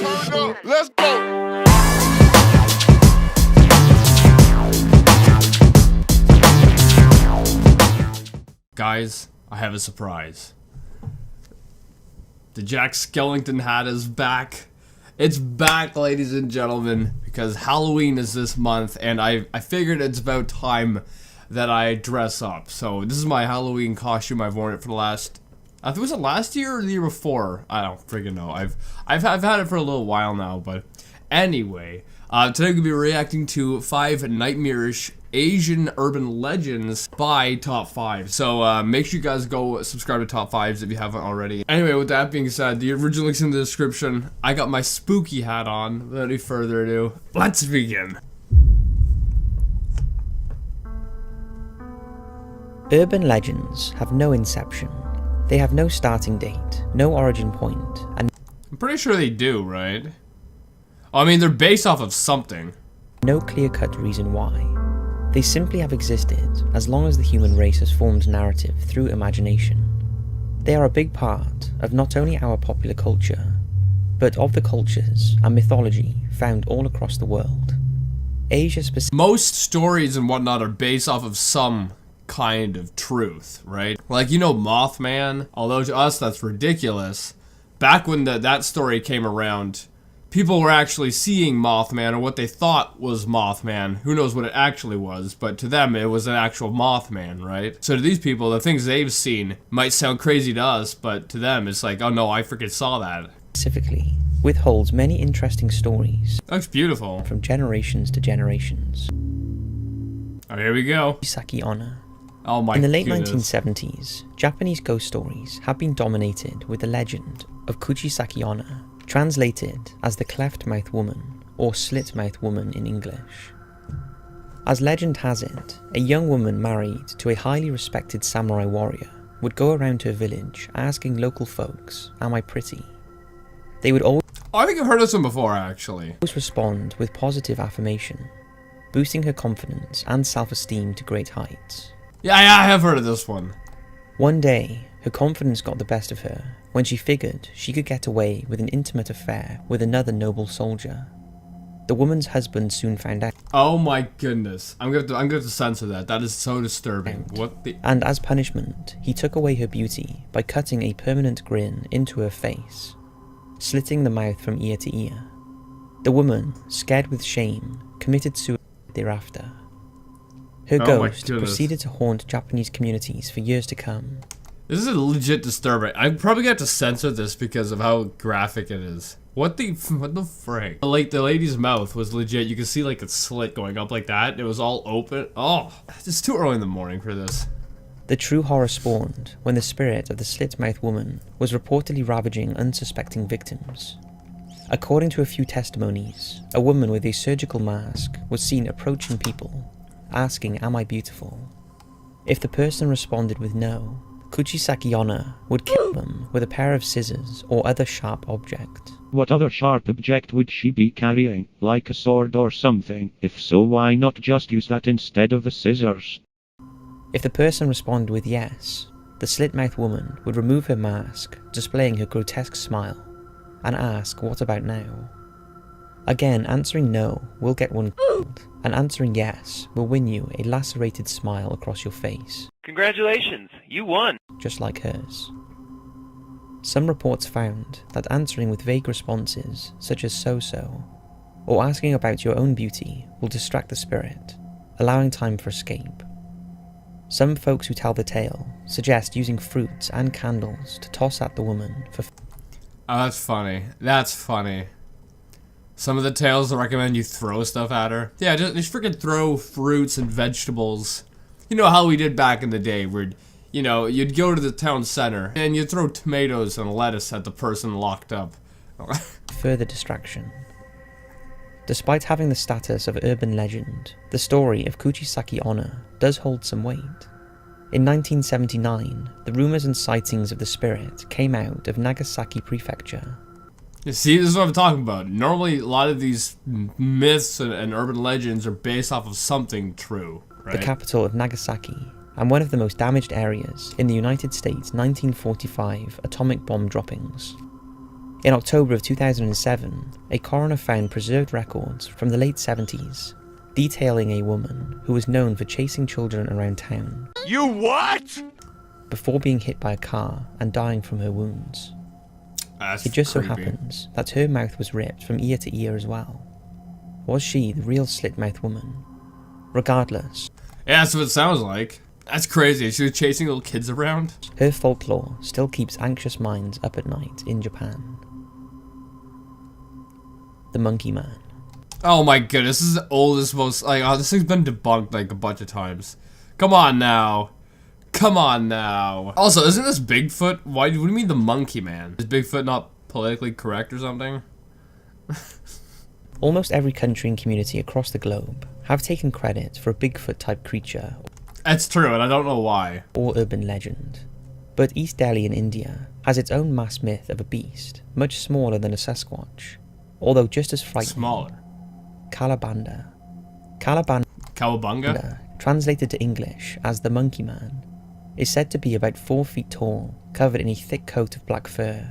Turn up, let's go. Guys, I have a surprise. The Jack Skellington hat is back. It's back, ladies and gentlemen, because Halloween is this month, and I figured it's about time that I dress up. So this is my Halloween costume. I've worn it for the last, I think, was it last year or the year before? I don't freaking know. I've had it for a little while now, but anyway, today we're gonna be reacting to 5 Nightmarish Asian urban legends by Top 5. So make sure you guys go subscribe to Top 5's if you haven't already. Anyway, with that being said, the original link's in the description. I got my spooky hat on. Without any further ado, let's begin. Urban legends have no inception. They have no starting date, no origin point, and I'm pretty sure they do, right? I mean, they're based off of something. no clear-cut reason why. They simply have existed as long as the human race has formed narrative through imagination. They are a big part of not only our popular culture, but of the cultures and mythology found all across the world. Asia specifically. Most stories and whatnot are based off of some kind of truth, right? Like, you know, Mothman, although to us that's ridiculous, back when that story came around, people were actually seeing Mothman, or what they thought was Mothman. Who knows what it actually was, but to them it was an actual Mothman, right? So to these people, the things they've seen might sound crazy to us, but to them it's like, oh no, I freaking saw that. Specifically, withholds many interesting stories. Looks beautiful. From generations to generations. Oh, here we go. Kuchisake Onna. Oh my In the late goodness. 1970s, Japanese ghost stories have been dominated with the legend of Kuchisake Onna, translated as the cleft-mouthed woman, or slit-mouthed woman in English. As legend has it, a young woman married to a highly respected samurai warrior would go around her village asking local folks, "Am I pretty?" They would always Oh, I think I've heard this one before, actually. respond with positive affirmation, boosting her confidence and self-esteem to great heights. Yeah, I have heard of this one. One day, her confidence got the best of her when she figured she could get away with an intimate affair with another noble soldier. The woman's husband soon found out, Oh my goodness. I'm gonna have to censor that. That is so disturbing. What the... and as punishment, he took away her beauty by cutting a permanent grin into her face, slitting the mouth from ear to ear. The woman, scared with shame, committed suicide thereafter. Her Oh my ghost goodness. proceeded to haunt Japanese communities for years to come. This is legit disturbing. I'm probably gonna have to censor this because of how graphic it is. What the frick? Like, the lady's mouth was legit. You could see like a slit going up like that. It was all open. Oh, it's too early in the morning for this. The true horror spawned when the spirit of the slit-mouthed woman was reportedly ravaging unsuspecting victims. According to a few testimonies, a woman with a surgical mask was seen approaching people, asking, "Am I beautiful?" If the person responded with no, Kuchisake Onna would kill them with a pair of scissors or other sharp object. What other sharp object would she be carrying, like a sword or something? If so, why not just use that instead of the scissors? If the person responded with yes, the slit-mouthed woman would remove her mask, displaying her grotesque smile, and ask, "What about now?" Again, answering no will get one killed, and answering yes will win you a lacerated smile across your face, Congratulations, you won! just like hers. Some reports found that answering with vague responses, such as so-so, or asking about your own beauty will distract the spirit, allowing time for escape. Some folks who tell the tale suggest using fruits and candles to toss at the woman for Oh, that's funny. That's funny. Some of the tales recommend you throw stuff at her. Yeah, just freaking throw fruits and vegetables. You know how we did back in the day where, you know, you'd go to the town center and you'd throw tomatoes and lettuce at the person locked up. further distraction. Despite having the status of urban legend, the story of Kuchisake Onna does hold some weight. In 1979, the rumours and sightings of the spirit came out of Nagasaki Prefecture. You see, this is what I'm talking about. Normally, a lot of these myths and urban legends are based off of something true, right? The capital of Nagasaki, and one of the most damaged areas in the United States' 1945 atomic bomb droppings. In October of 2007, a coroner found preserved records from the late 70s detailing a woman who was known for chasing children around town. You what? Before being hit by a car and dying from her wounds. That's It just creepy. so happens that her mouth was ripped from ear to ear as well. Was she the real slit-mouthed woman? Regardless, Yeah, that's what it sounds like. That's crazy. She was chasing little kids around. her folklore still keeps anxious minds up at night in Japan. The Monkey Man. Oh my goodness, this is the oldest, most, like, oh, this thing's been debunked, like, a bunch of times. Come on now. Come on now. Also, isn't this Bigfoot? What do you mean the Monkey Man? Is Bigfoot not politically correct or something? Almost every country and community across the globe have taken credit for a Bigfoot-type creature That's true, and I don't know why. or urban legend. But East Delhi in India has its own mass myth of a beast, much smaller than a Sasquatch, although just as frightening. Smaller. Kalabanda. Kalabanda, Cowabunga? translated to English as the Monkey Man, is said to be about 4 feet tall, covered in a thick coat of black fur.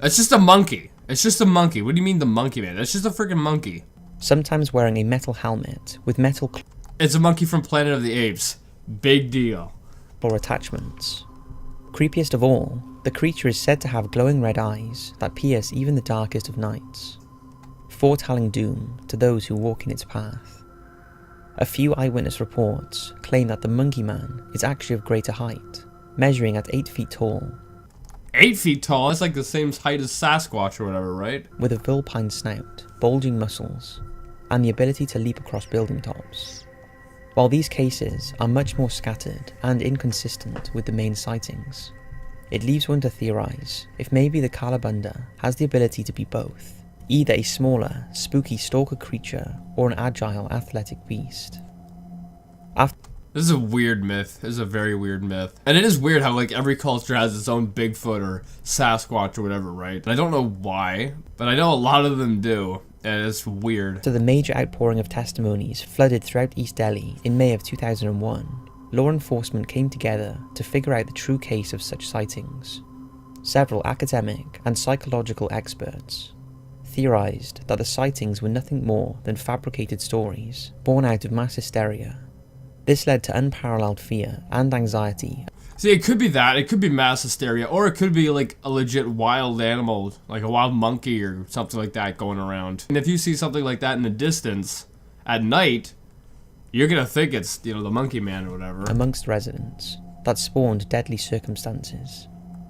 It's just a monkey. It's just a monkey. What do you mean the Monkey Man? That's just a freaking monkey. Sometimes wearing a metal helmet with metal It's a monkey from Planet of the Apes. Big deal. claw attachments. Creepiest of all, the creature is said to have glowing red eyes that pierce even the darkest of nights, foretelling doom to those who walk in its path. A few eyewitness reports claim that the Monkey Man is actually of greater height, measuring at 8 feet tall, 8 feet tall. That's like the same height as Sasquatch or whatever, right? with a vulpine snout, bulging muscles, and the ability to leap across building tops. While these cases are much more scattered and inconsistent with the main sightings, it leaves one to theorize if maybe the Kalabanda has the ability to be both, either a smaller, spooky stalker creature or an agile, athletic beast. This is a weird myth. This is a very weird myth. And it is weird how, like, every culture has its own Bigfoot or Sasquatch or whatever, right? And I don't know why, but I know a lot of them do. And it's weird. After the major outpouring of testimonies flooded throughout East Delhi in May of 2001, law enforcement came together to figure out the true case of such sightings. Several academic and psychological experts theorized that the sightings were nothing more than fabricated stories born out of mass hysteria. This led to unparalleled fear and anxiety. See, it could be that. It could be mass hysteria. Or it could be, like, a legit wild animal. Like a wild monkey or something like that going around. And if you see something like that in the distance at night, you're gonna think it's, you know, the Monkey Man or whatever. Amongst residents that spawned deadly circumstances,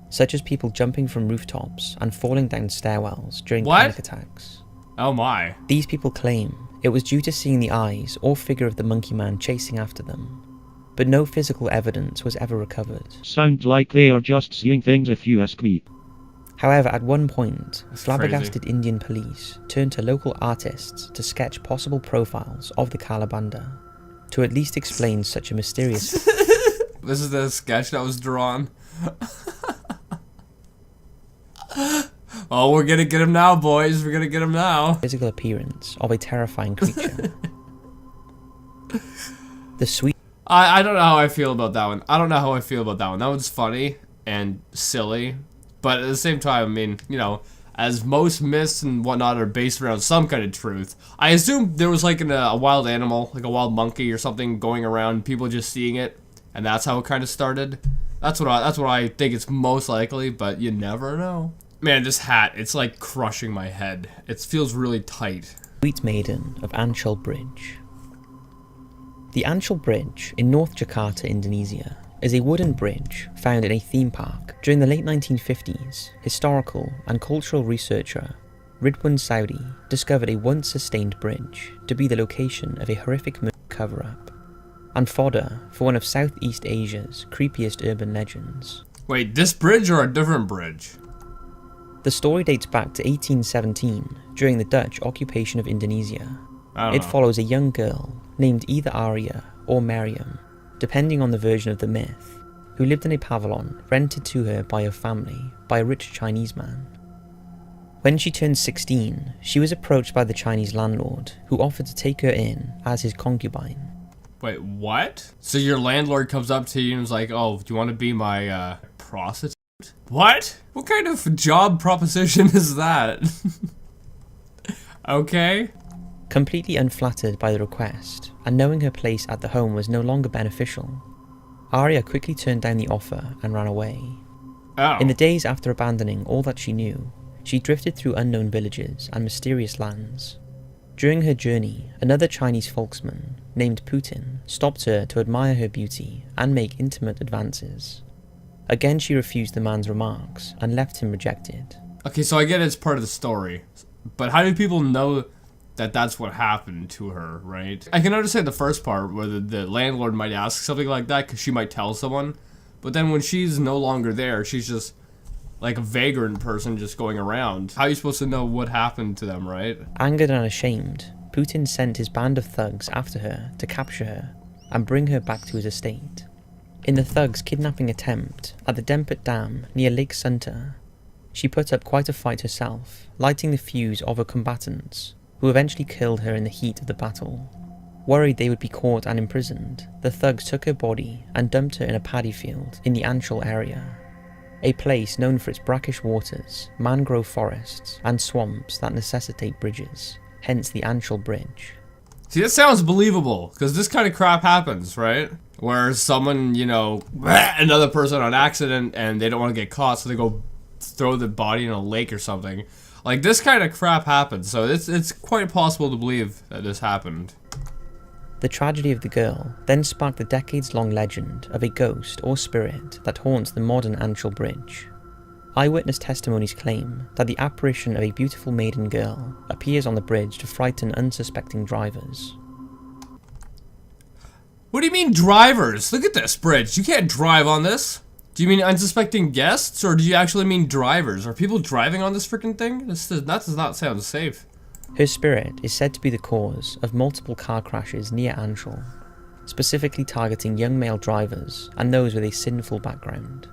such as people jumping from rooftops and falling down stairwells during panic attacks. Oh my. These people claim it was due to seeing the eyes or figure of the Monkey Man chasing after them, but no physical evidence was ever recovered. Sound like they are just seeing things if you ask me. However, at one point, That's flabbergasted crazy. Indian police turned to local artists to sketch possible profiles of the Kalabanda, to at least explain such a mysterious This is the sketch that was drawn. Oh, we're gonna get him now, boys. We're gonna get him now. physical appearance of a terrifying creature. The sweet I don't know how I feel about that one. I don't know how I feel about that one. That one's funny and silly. But at the same time, I mean, you know, as most myths and whatnot are based around some kind of truth, I assume there was like a wild animal, like a wild monkey or something going around, people just seeing it, and that's how it kind of started. That's what I think it's most likely, but you never know. Man, this hat, it's like crushing my head. It feels really tight. Sweet Maiden of Ancol Bridge. The Ancol Bridge in North Jakarta, Indonesia, is a wooden bridge found in a theme park. During the late 1950s, historical and cultural researcher Ridwan Saudi discovered a once sustained bridge to be the location of a horrific murder cover-up, and fodder for one of Southeast Asia's creepiest urban legends. Wait, this bridge or a different bridge? The story dates back to 1817, during the Dutch occupation of Indonesia. I don't It know. follows a young girl named either Arya or Miriam, depending on the version of the myth, who lived in a pavilion rented to her by her family by a rich Chinese man. When she turned 16, she was approached by the Chinese landlord, who offered to take her in as his concubine. Wait, what? So your landlord comes up to you and is like, oh, do you want to be my prostitute? What? What kind of job proposition is that? Okay. Completely unflattered by the request, and knowing her place at the home was no longer beneficial, Arya quickly turned down the offer and ran away. Oh. In the days after abandoning all that she knew, she drifted through unknown villages and mysterious lands. During her journey, another Chinese folksman, named Putin, stopped her to admire her beauty and make intimate advances. Again she refused the man's remarks and left him rejected. Okay, so I get it's part of the story, but how do people know that that's what happened to her, right? I can understand the first part where the landlord might ask something like that because she might tell someone, but then when she's no longer there, she's just like a vagrant person just going around. How are you supposed to know what happened to them, right? Angered and ashamed, Putin sent his band of thugs after her to capture her and bring her back to his estate. In the thugs' kidnapping attempt at the Dempet Dam near Lake Sunter, she put up quite a fight herself, lighting the fuse of her combatants, who eventually killed her in the heat of the battle. Worried they would be caught and imprisoned, the thugs took her body and dumped her in a paddy field in the Anshul area, a place known for its brackish waters, mangrove forests, and swamps that necessitate bridges, hence the Anshul Bridge. See, that sounds believable, because this kind of crap happens, right? Where someone, you know, another person on accident and they don't want to get caught, so they go throw the body in a lake or something. Like, this kind of crap happens, so it's quite possible to believe that this happened. The tragedy of the girl then sparked the decades-long legend of a ghost or spirit that haunts the modern Anshul Bridge. Eyewitness testimonies claim that the apparition of a beautiful maiden girl appears on the bridge to frighten unsuspecting drivers. What do you mean drivers? Look at this bridge. You can't drive on this. Do you mean unsuspecting guests, or do you actually mean drivers? Are people driving on this freaking thing? That does not sound safe. Her spirit is said to be the cause of multiple car crashes near Anshul, specifically targeting young male drivers and those with a sinful background.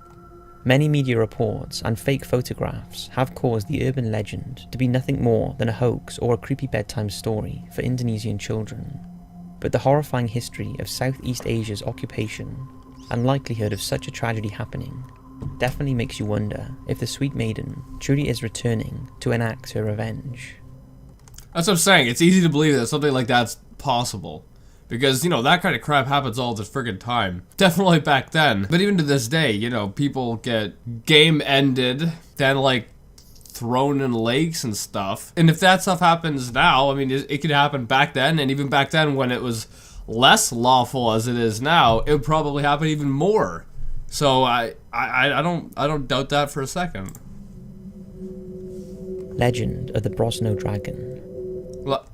Many media reports and fake photographs have caused the urban legend to be nothing more than a hoax or a creepy bedtime story for Indonesian children. But the horrifying history of Southeast Asia's occupation and likelihood of such a tragedy happening definitely makes you wonder if the sweet maiden truly is returning to enact her revenge. That's what I'm saying. It's easy to believe that something like that's possible. Because, you know, that kind of crap happens all the friggin' time. Definitely back then. But even to this day, you know, people get game ended, then, like, thrown in lakes and stuff. And if that stuff happens now, I mean, it could happen back then. And even back then when it was less lawful as it is now, it would probably happen even more. So I don't doubt that for a second. Legend of the Brosno Dragon.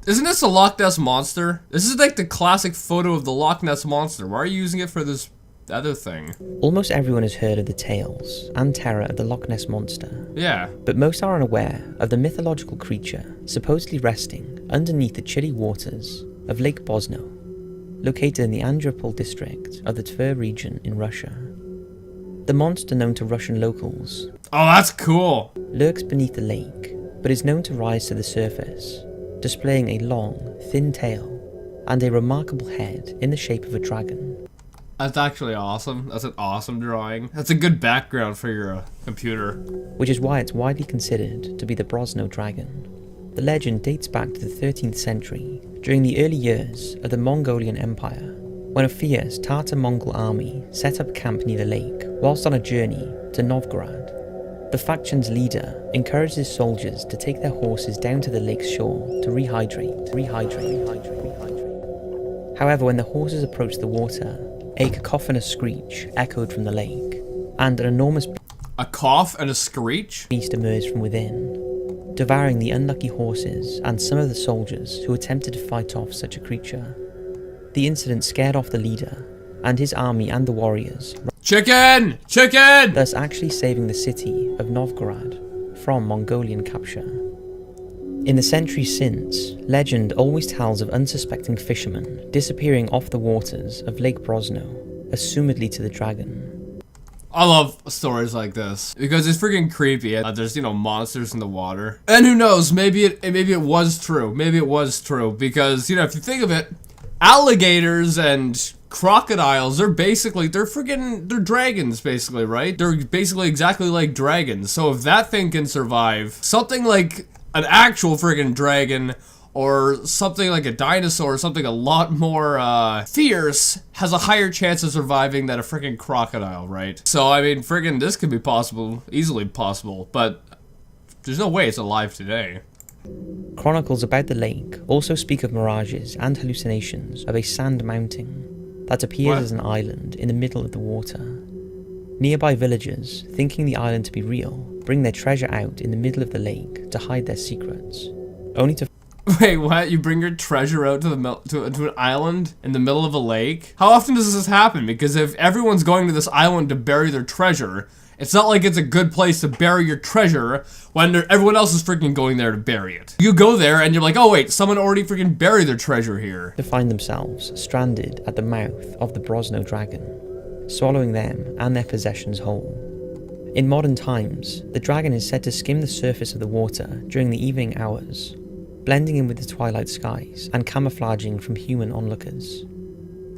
Isn't this a Loch Ness Monster? This is like the classic photo of the Loch Ness Monster. Why are you using it for this other thing? Almost everyone has heard of the tales and terror of the Loch Ness Monster. Yeah. But most are unaware of the mythological creature supposedly resting underneath the chilly waters of Lake Brosno, located in the Andropol district of the Tver region in Russia. The monster, known to Russian locals, Oh, that's cool. lurks beneath the lake, but is known to rise to the surface, displaying a long, thin tail and a remarkable head in the shape of a dragon. That's actually awesome. That's an awesome drawing. That's a good background for your computer. Which is why it's widely considered to be the Brosno dragon. The legend dates back to the 13th century, during the early years of the Mongolian Empire, when a fierce Tatar-Mongol army set up camp near the lake whilst on a journey to Novgorod. The faction's leader encouraged his soldiers to take their horses down to the lake's shore to rehydrate. However, when the horses approached the water, a cacophonous screech echoed from the lake, and an enormous A cough and a screech? beast emerged from within, devouring the unlucky horses and some of the soldiers who attempted to fight off such a creature. The incident scared off the leader, and his army and the warriors, Chicken! Chicken! thus actually saving the city of Novgorod from Mongolian capture. In the centuries since, legend always tells of unsuspecting fishermen disappearing off the waters of Lake Brosno, assumedly to the dragon. I love stories like this because it's freaking creepy. There's, you know, monsters in the water. And who knows, maybe it was true. Maybe it was true because, you know, if you think of it, alligators and crocodiles, they're dragons, basically, right? They're basically exactly like dragons. So if that thing can survive, something like an actual friggin' dragon, or something like a dinosaur, something a lot more, fierce, has a higher chance of surviving than a friggin' crocodile, right? So, I mean, friggin' this could be possible, easily possible, but there's no way it's alive today. Chronicles about the lake also speak of mirages and hallucinations of a sand mountain that appears as an island in the middle of the water. Nearby villagers, thinking the island to be real, bring their treasure out in the middle of the lake to hide their secrets, only to Wait, what? You bring your treasure out to an island in the middle of a lake? How often does this happen? Because if everyone's going to this island to bury their treasure, it's not like it's a good place to bury your treasure when everyone else is freaking going there to bury it. You go there and you're like, oh wait, someone already freaking buried their treasure here. to find themselves stranded at the mouth of the Brosno dragon, swallowing them and their possessions whole. In modern times, the dragon is said to skim the surface of the water during the evening hours, blending in with the twilight skies and camouflaging from human onlookers.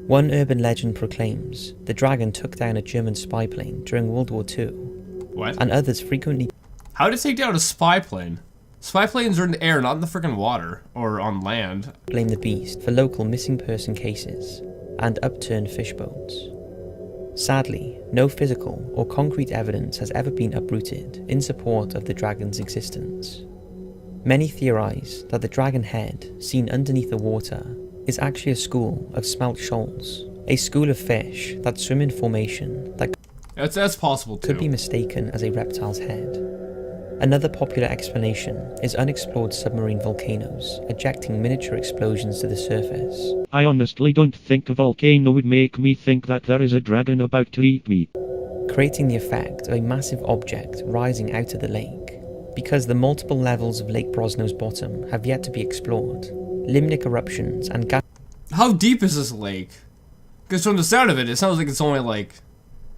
One urban legend proclaims the dragon took down a German spy plane during World War II. What? And others frequently How did it take down a spy plane? Spy planes are in the air, not in the freaking water or on land. blame the beast for local missing person cases and upturned fish boats. Sadly, no physical or concrete evidence has ever been uprooted in support of the dragon's existence. Many theorize that the dragon head, seen underneath the water, is actually a school of smelt shoals, a school of fish that swim in formation that That's possible too. could be mistaken as a reptile's head. Another popular explanation is unexplored submarine volcanoes ejecting miniature explosions to the surface, I honestly don't think a volcano would make me think that there is a dragon about to eat me. creating the effect of a massive object rising out of the lake. Because the multiple levels of Lake Brosno's bottom have yet to be explored, limnic eruptions and gas How deep is this lake? Because from the sound of it, it sounds like it's only like,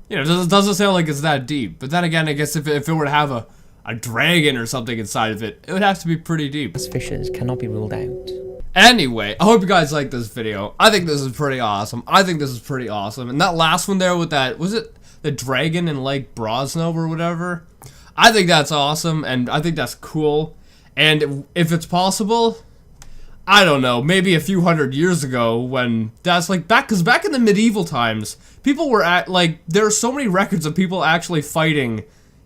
you know, it doesn't sound like it's that deep. But then again, I guess if it were to have a dragon or something inside of it, it would have to be pretty deep. fissures cannot be ruled out. Anyway, I hope you guys like this video. I think this is pretty awesome. And that last one there with that, was it the dragon in Lake Brosno or whatever? I think that's awesome, and I think that's cool. And if it's possible, I don't know, maybe a few hundred years ago when that's like because back in the medieval times, people were there are so many records of people actually fighting,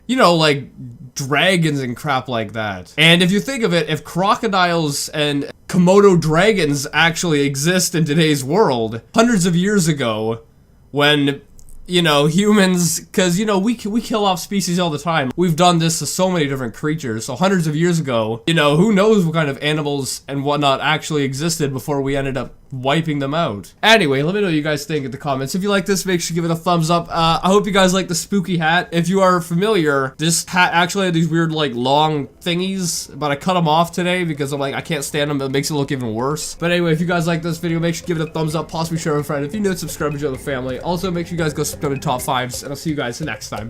you know, like dragons and crap like that. And if you think of it, if crocodiles and Komodo dragons actually exist in today's world, hundreds of years ago, when, you know, humans, because, you know, we kill off species all the time. We've done this to so many different creatures. So hundreds of years ago, you know, who knows what kind of animals and whatnot actually existed before we ended up wiping them out. Anyway, let me know what you guys think in the comments. If you like this, make sure you give it a thumbs up. I hope you guys like the spooky hat. If you are familiar, this hat actually had these weird, like, long thingies, but I cut them off today because I'm like, I can't stand them. It makes it look even worse. But anyway, if you guys like this video, make sure you give it a thumbs up, possibly share with a friend. If you're new, subscribe to join the family. Also, make sure you guys go subscribe to Top 5's, and I'll see you guys next time.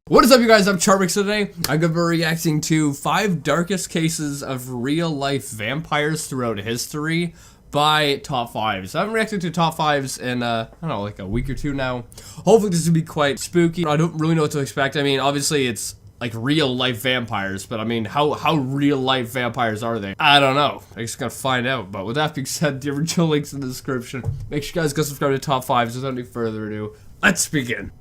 What is up, you guys? I'm Charmx today. I'm going to be reacting to 5 darkest cases of real-life vampires throughout history by Top 5's. I haven't reacted to Top 5's in, I don't know, like a week or two now. Hopefully this will be quite spooky. I don't really know what to expect. I mean, obviously it's like real-life vampires, but I mean, how real-life vampires are they? I don't know. I just gotta find out. But with that being said, the original link's in the description. Make sure you guys go subscribe to Top 5's. Without any further ado, let's begin.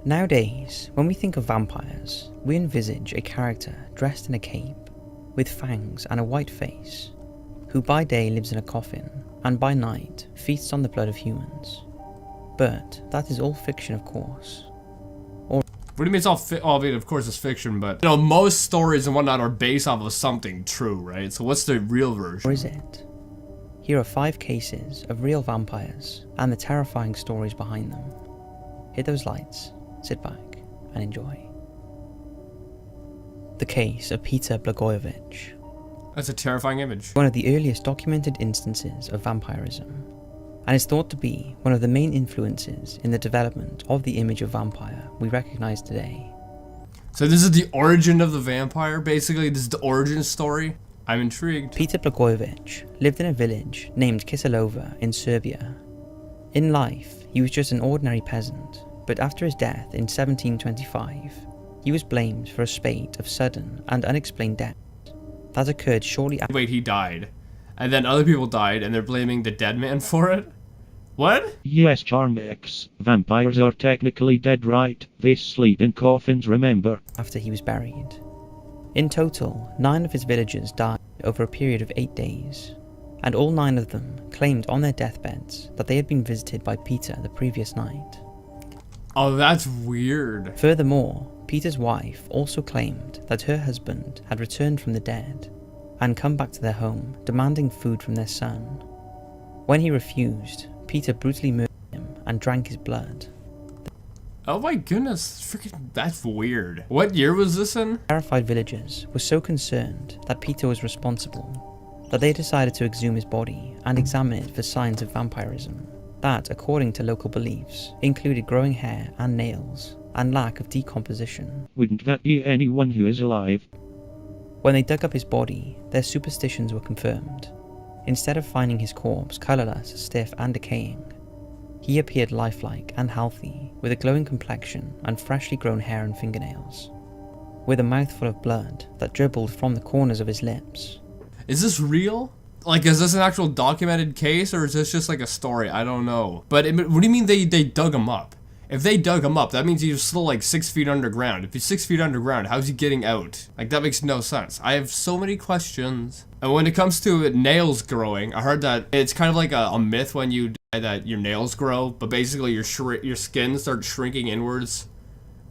Nowadays, when we think of vampires, we envisage a character dressed in a cape, with fangs and a white face, who by day lives in a coffin, and by night feasts on the blood of humans. But that is all fiction, of course. What do you mean it's all I mean, of course it's fiction, but, you know, most stories and whatnot are based off of something true, right? So what's the real version? Or is it? Here are 5 cases of real vampires, and the terrifying stories behind them. Hit those lights, sit back, and enjoy. The case of Peter Blagojevich. That's a terrifying image. One of the earliest documented instances of vampirism, and is thought to be one of the main influences in the development of the image of vampire we recognize today. So this is the origin of the vampire, basically? This is the origin story? I'm intrigued. Peter Blagojevich lived in a village named Kiselova in Serbia. In life, he was just an ordinary peasant, but after his death in 1725, he was blamed for a spate of sudden and unexplained death that occurred shortly after. Wait, he died. And then other people died and they're blaming the dead man for it? What? Yes, Charmx. Vampires are technically dead, right? They sleep in coffins, remember? After he was buried. In total, 9 of his villagers died over a period of 8 days, and all 9 of them claimed on their deathbeds that they had been visited by Peter the previous night. Oh, that's weird. Furthermore, Peter's wife also claimed that her husband had returned from the dead and come back to their home demanding food from their son. When he refused, Peter brutally murdered him and drank his blood. Oh my goodness, freaking, that's weird. What year was this in? Terrified villagers were so concerned that Peter was responsible that they decided to exhume his body and examine it for signs of vampirism that, according to local beliefs, included growing hair and nails and lack of decomposition. Wouldn't that be anyone who is alive? When they dug up his body, their superstitions were confirmed. Instead of finding his corpse colourless, stiff and decaying, he appeared lifelike and healthy, with a glowing complexion and freshly grown hair and fingernails, with a mouthful of blood that dribbled from the corners of his lips. Is this real? Like, is this an actual documented case, or is this just like a story? I don't know. But what do you mean they dug him up? If they dug him up, that means he was still like 6 feet underground. If he's 6 feet underground, how's he getting out? Like, that makes no sense. I have so many questions. And when it comes to nails growing, I heard that it's kind of like a myth when you die that your nails grow, but basically your skin starts shrinking inwards,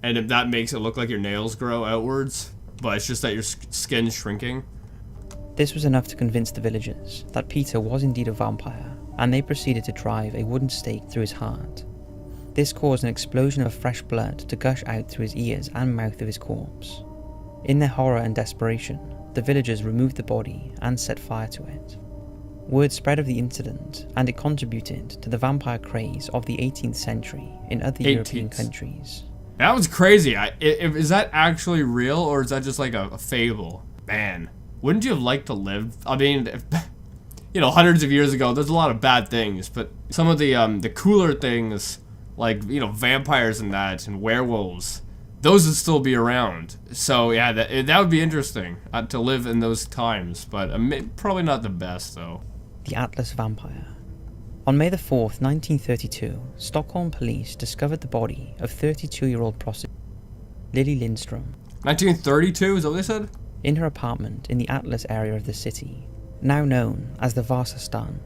and if that makes it look like your nails grow outwards, but it's just that your skin's shrinking. This was enough to convince the villagers that Peter was indeed a vampire, and they proceeded to drive a wooden stake through his heart. This caused an explosion of fresh blood to gush out through his ears and mouth of his corpse. In their horror and desperation, the villagers removed the body and set fire to it. Word spread of the incident, and it contributed to the vampire craze of the 18th century in other European countries. That was crazy. Is that actually real, or is that just like a fable? Man, wouldn't you have liked to live? I mean, you know, hundreds of years ago, there's a lot of bad things, but some of the cooler things, like, you know, vampires and that, and werewolves, those would still be around. So yeah, that would be interesting to live in those times, but probably not the best though. The Atlas Vampire. On May the 4th, 1932, Stockholm police discovered the body of 32-year-old prostitute Lily Lindström. 1932, is that what they said? In her apartment in the Atlas area of the city, now known as the Vasastan.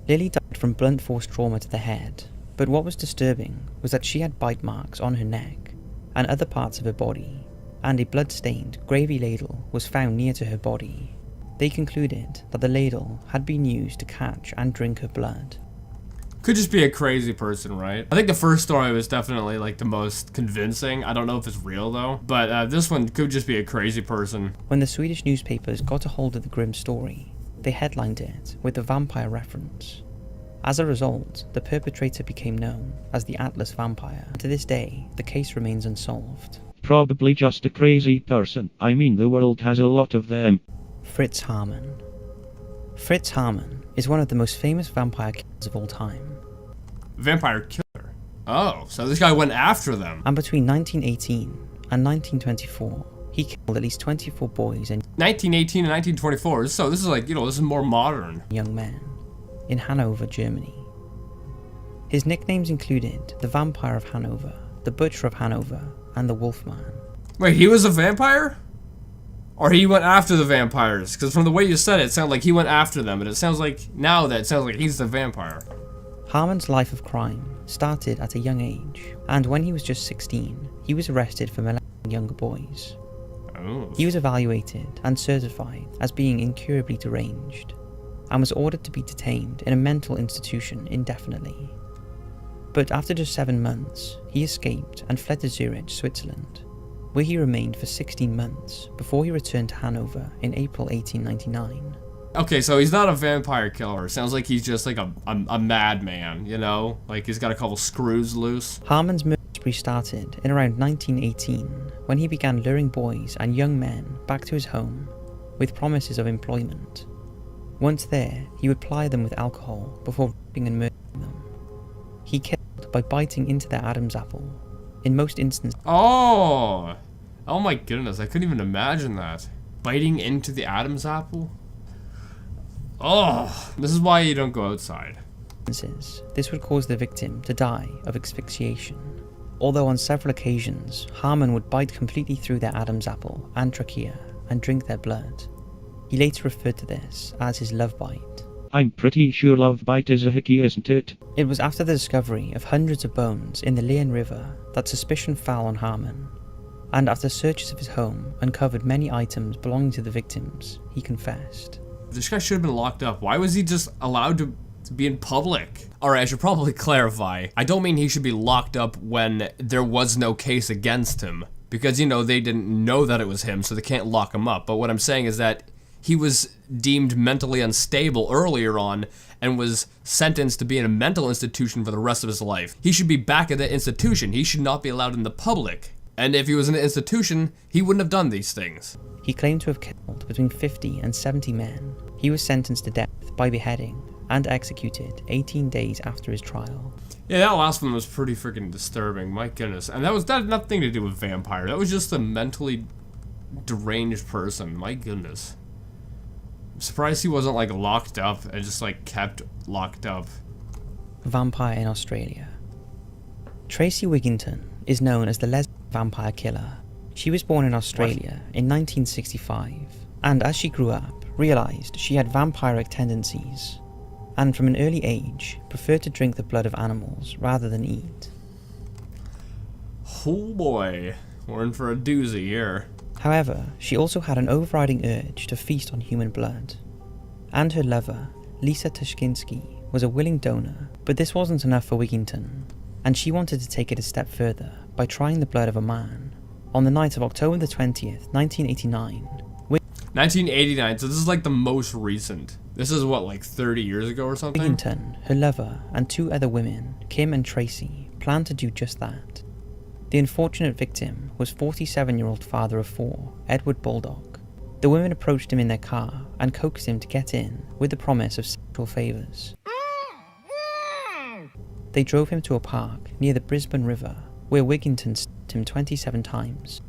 Lily died from blunt force trauma to the head, but what was disturbing was that she had bite marks on her neck and other parts of her body, and a blood-stained gravy ladle was found near to her body. They concluded that the ladle had been used to catch and drink her blood. Could just be a crazy person, right? I think the first story was definitely like the most convincing. I don't know if it's real though, but this one could just be a crazy person. When the Swedish newspapers got a hold of the grim story, they headlined it with the vampire reference. As a result, the perpetrator became known as the Atlas Vampire. To this day, the case remains unsolved. Probably just a crazy person. I mean, the world has a lot of them. Fritz Hamann. Fritz Hamann is one of the most famous vampire killers of all time. Vampire killer? Oh, so this guy went after them. And between 1918 and 1924, he killed at least 24 boys and 1918 and 1924, so this is like, you know, this is more modern. young men in Hanover, Germany. His nicknames included the Vampire of Hanover, the Butcher of Hanover, and the Wolfman. Wait, he was a vampire? Or he went after the vampires? Because from the way you said it, it sounded like he went after them, but it sounds like, now that it sounds like he's the vampire. Harmon's life of crime started at a young age, and when he was just 16, he was arrested for molesting younger boys. Oh. He was evaluated and certified as being incurably deranged, and was ordered to be detained in a mental institution indefinitely. But after just 7 months, he escaped and fled to Zurich, Switzerland, where he remained for 16 months before he returned to Hanover in April 1899. Okay, so he's not a vampire killer. Sounds like he's just like a madman, you know? Like he's got a couple screws loose. Harmon's murder spree started in around 1918, when he began luring boys and young men back to his home, with promises of employment. Once there, he would ply them with alcohol before raping and murdering them. He killed by biting into their Adam's apple. In most instances, Oh my goodness, I couldn't even imagine that. Biting into the Adam's apple? Oh, this is why you don't go outside. this would cause the victim to die of asphyxiation. Although on several occasions, Harmon would bite completely through their Adam's apple and trachea and drink their blood. He later referred to this as his love bite. I'm pretty sure love bite is a hickey, isn't it? It was after the discovery of hundreds of bones in the Leon River that suspicion fell on Harmon, and after searches of his home uncovered many items belonging to the victims, he confessed. This guy should have been locked up. Why was he just allowed to be in public? Alright, I should probably clarify. I don't mean he should be locked up when there was no case against him. Because, you know, they didn't know that it was him, so they can't lock him up. But what I'm saying is that he was deemed mentally unstable earlier on and was sentenced to be in a mental institution for the rest of his life. He should be back at the institution. He should not be allowed in the public. And if he was in an institution, he wouldn't have done these things. He claimed to have killed between 50 and 70 men. He was sentenced to death by beheading and executed 18 days after his trial. Yeah, that last one was pretty freaking disturbing, my goodness. And that had nothing to do with vampire. That was just a mentally deranged person, my goodness. I'm surprised he wasn't like locked up and just like kept locked up. Vampire in Australia. Tracy Wigginton is known as the lesbian vampire killer. She was born in Australia in 1965, and as she grew up, realised she had vampiric tendencies, and from an early age, preferred to drink the blood of animals rather than eat. Oh boy, we're in for a doozy here. However, she also had an overriding urge to feast on human blood, and her lover, Lisa Tushkinski, was a willing donor, but this wasn't enough for Wigginton, and she wanted to take it a step further by trying the blood of a man. On the night of October the 20th, 1989, 1989, so this is like the most recent. This is what, like 30 years ago or something? Wigginton, her lover, and two other women, Kim and Tracy, planned to do just that. The unfortunate victim was 47-year-old father of four, Edward Baldock. The women approached him in their car and coaxed him to get in with the promise of sexual favours. They drove him to a park near the Brisbane River, where Wigginton stabbed him 27 times.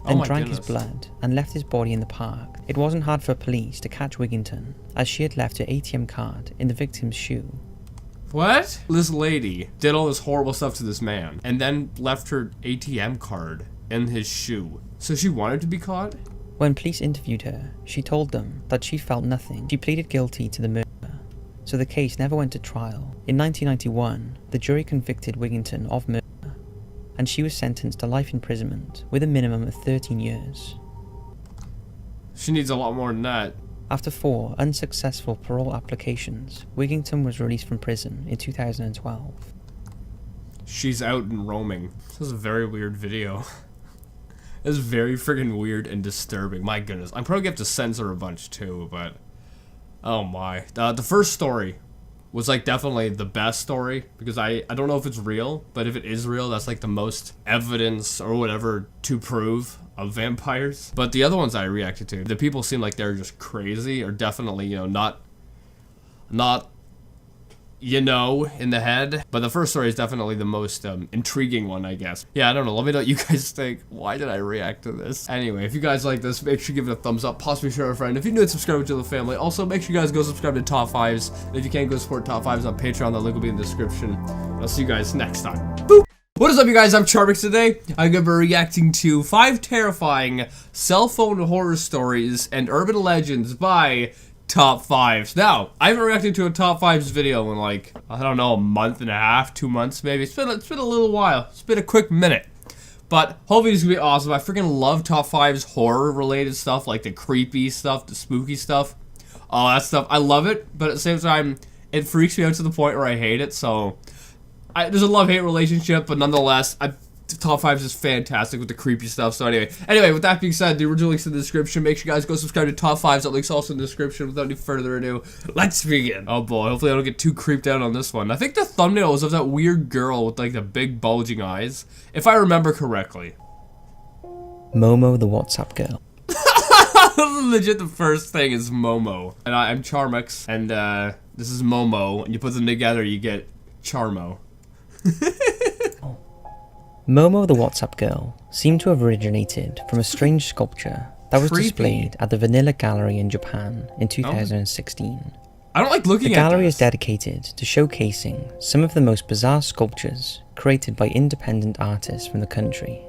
Then drank his blood and left his body in the park. It wasn't hard for police to catch Wigginton, as she had left her ATM card in the victim's shoe. What? This lady did all this horrible stuff to this man, and then left her ATM card in his shoe. So she wanted to be caught? When police interviewed her, she told them that she felt nothing. She pleaded guilty to the murder, so the case never went to trial. In 1991, the jury convicted Wigginton of murder, and she was sentenced to life imprisonment with a minimum of 13 years. She needs a lot more than that. After 4 unsuccessful parole applications, Wigginton was released from prison in 2012. She's out and roaming. This is a very weird video. It's very friggin' weird and disturbing. My goodness. I'm probably gonna have to censor a bunch too, but... oh my. The first story was like definitely the best story, because I don't know if it's real, but if it is real, that's like the most evidence or whatever to prove of vampires. But the other ones I reacted to, the people seem like they're just crazy, or definitely, you know, not you know, in the head. But the first story is definitely the most intriguing one, I guess. Yeah, I don't know. Let me know what you guys think. Why did I react to this? Anyway, if you guys like this, make sure you give it a thumbs up. Possibly share with a friend. If you're new, subscribe to the family. Also, make sure you guys go subscribe to Top 5's. And if you can't, go support Top 5's on Patreon. The link will be in the description. I'll see you guys next time. Boop! What is up, you guys? I'm Charmx. Today, I'm going to be reacting to 5 terrifying cell phone horror stories and urban legends by Top 5's. Now, I haven't reacted to a Top 5's video in like, I don't know, a month and a half, 2 months maybe. It's been a little while. It's been a quick minute. But hopefully this is going to be awesome. I freaking love Top 5's horror related stuff, like the creepy stuff, the spooky stuff. All that stuff. I love it, but at the same time, it freaks me out to the point where I hate it, so... there's a love-hate relationship, but nonetheless, Top 5's is fantastic with the creepy stuff. So anyway, with that being said, the original link's in the description. Make sure you guys go subscribe to Top 5's. That link's also in the description. Without any further ado, let's begin. Oh boy, hopefully I don't get too creeped out on this one. I think the thumbnail is of that weird girl with like the big bulging eyes, if I remember correctly. Momo the WhatsApp girl. Legit, the first thing is Momo. And I'm Charmx, and this is Momo. And you put them together, you get Charmo. Momo the WhatsApp girl seemed to have originated from a strange sculpture that was Creepy. displayed at the Vanilla Gallery in Japan in 2016. I don't like looking The at gallery this. is dedicated to showcasing some of the most bizarre sculptures created by independent artists from the country.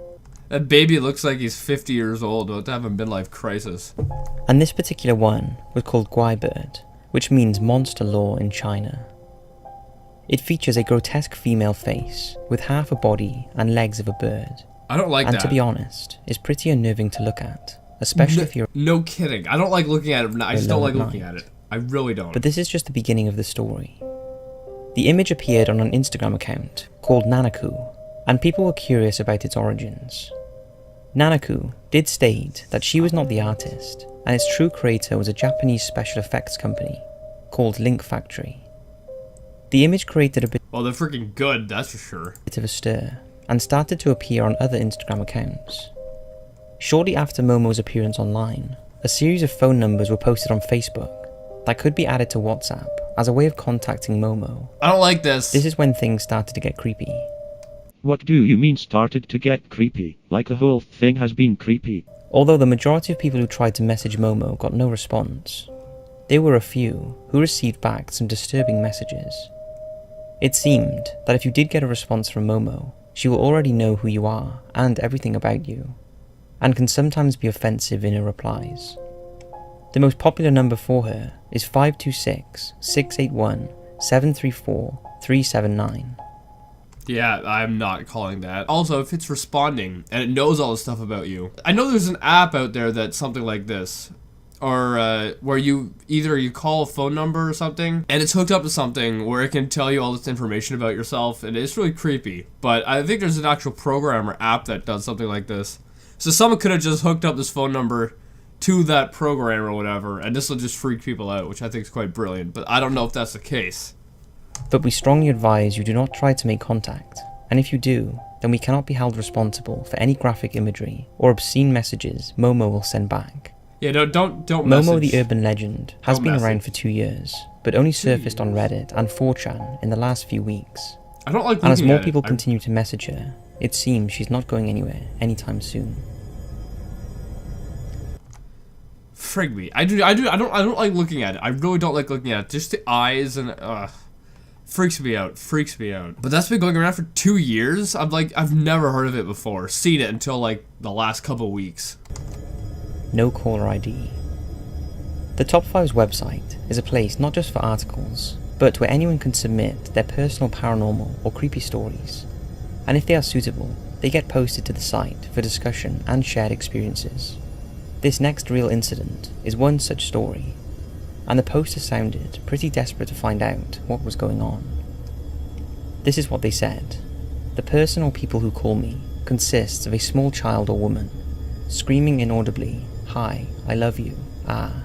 That baby looks like he's 50 years old, about to have a midlife crisis. And this particular one was called Guai Bird, which means monster law in China. It features a grotesque female face with half a body and legs of a bird. I don't like And that. to be honest, is pretty unnerving to look at, especially if you're... No kidding. I don't like looking at it. I just don't alone like at looking night. at it. I really don't. But this is just the beginning of the story. The image appeared on an Instagram account called Nanaku, and people were curious about its origins. Nanaku did state that she was not the artist, and its true creator was a Japanese special effects company called Link Factory. The image created a bit Well, they're freaking good, that's for sure. of a stir, and started to appear on other Instagram accounts. Shortly after Momo's appearance online, a series of phone numbers were posted on Facebook that could be added to WhatsApp as a way of contacting Momo. I don't like this. This is when things started to get creepy. What do you mean started to get creepy? Like the whole thing has been creepy. Although the majority of people who tried to message Momo got no response, there were a few who received back some disturbing messages. It seemed that if you did get a response from Momo, she will already know who you are and everything about you, and can sometimes be offensive in her replies. The most popular number for her is 526-681-734-379. Yeah, I'm not calling that. Also, if it's responding and it knows all this stuff about you. I know there's an app out there that's something like this. Or where you call a phone number or something and it's hooked up to something where it can tell you all this information about yourself, and it's really creepy. But I think there's an actual program or app that does something like this. So someone could have just hooked up this phone number to that program or whatever, and this will just freak people out, which I think is quite brilliant. But I don't know if that's the case. But we strongly advise you do not try to make contact, and if you do, then we cannot be held responsible for any graphic imagery or obscene messages Momo will send back. Yeah, don't Momo message. the urban legend has Don't been message. around for 2 years, but only surfaced on Reddit and 4chan in the last few weeks. I don't like And as looking more at it. people continue to message her, it seems she's not going anywhere anytime soon. Frig me. I don't like looking at it. I really don't like looking at it. Just the eyes and freaks me out. But that's been going around for 2 years. I've never heard of it before. Seen it until like the last couple weeks. No caller ID. The Top 5's website is a place not just for articles, but where anyone can submit their personal paranormal or creepy stories. And if they are suitable, they get posted to the site for discussion and shared experiences. This next real incident is one such story, and the poster sounded pretty desperate to find out what was going on. This is what they said. The person or people who call me consists of a small child or woman, screaming inaudibly, "Hi, I love you, ah,"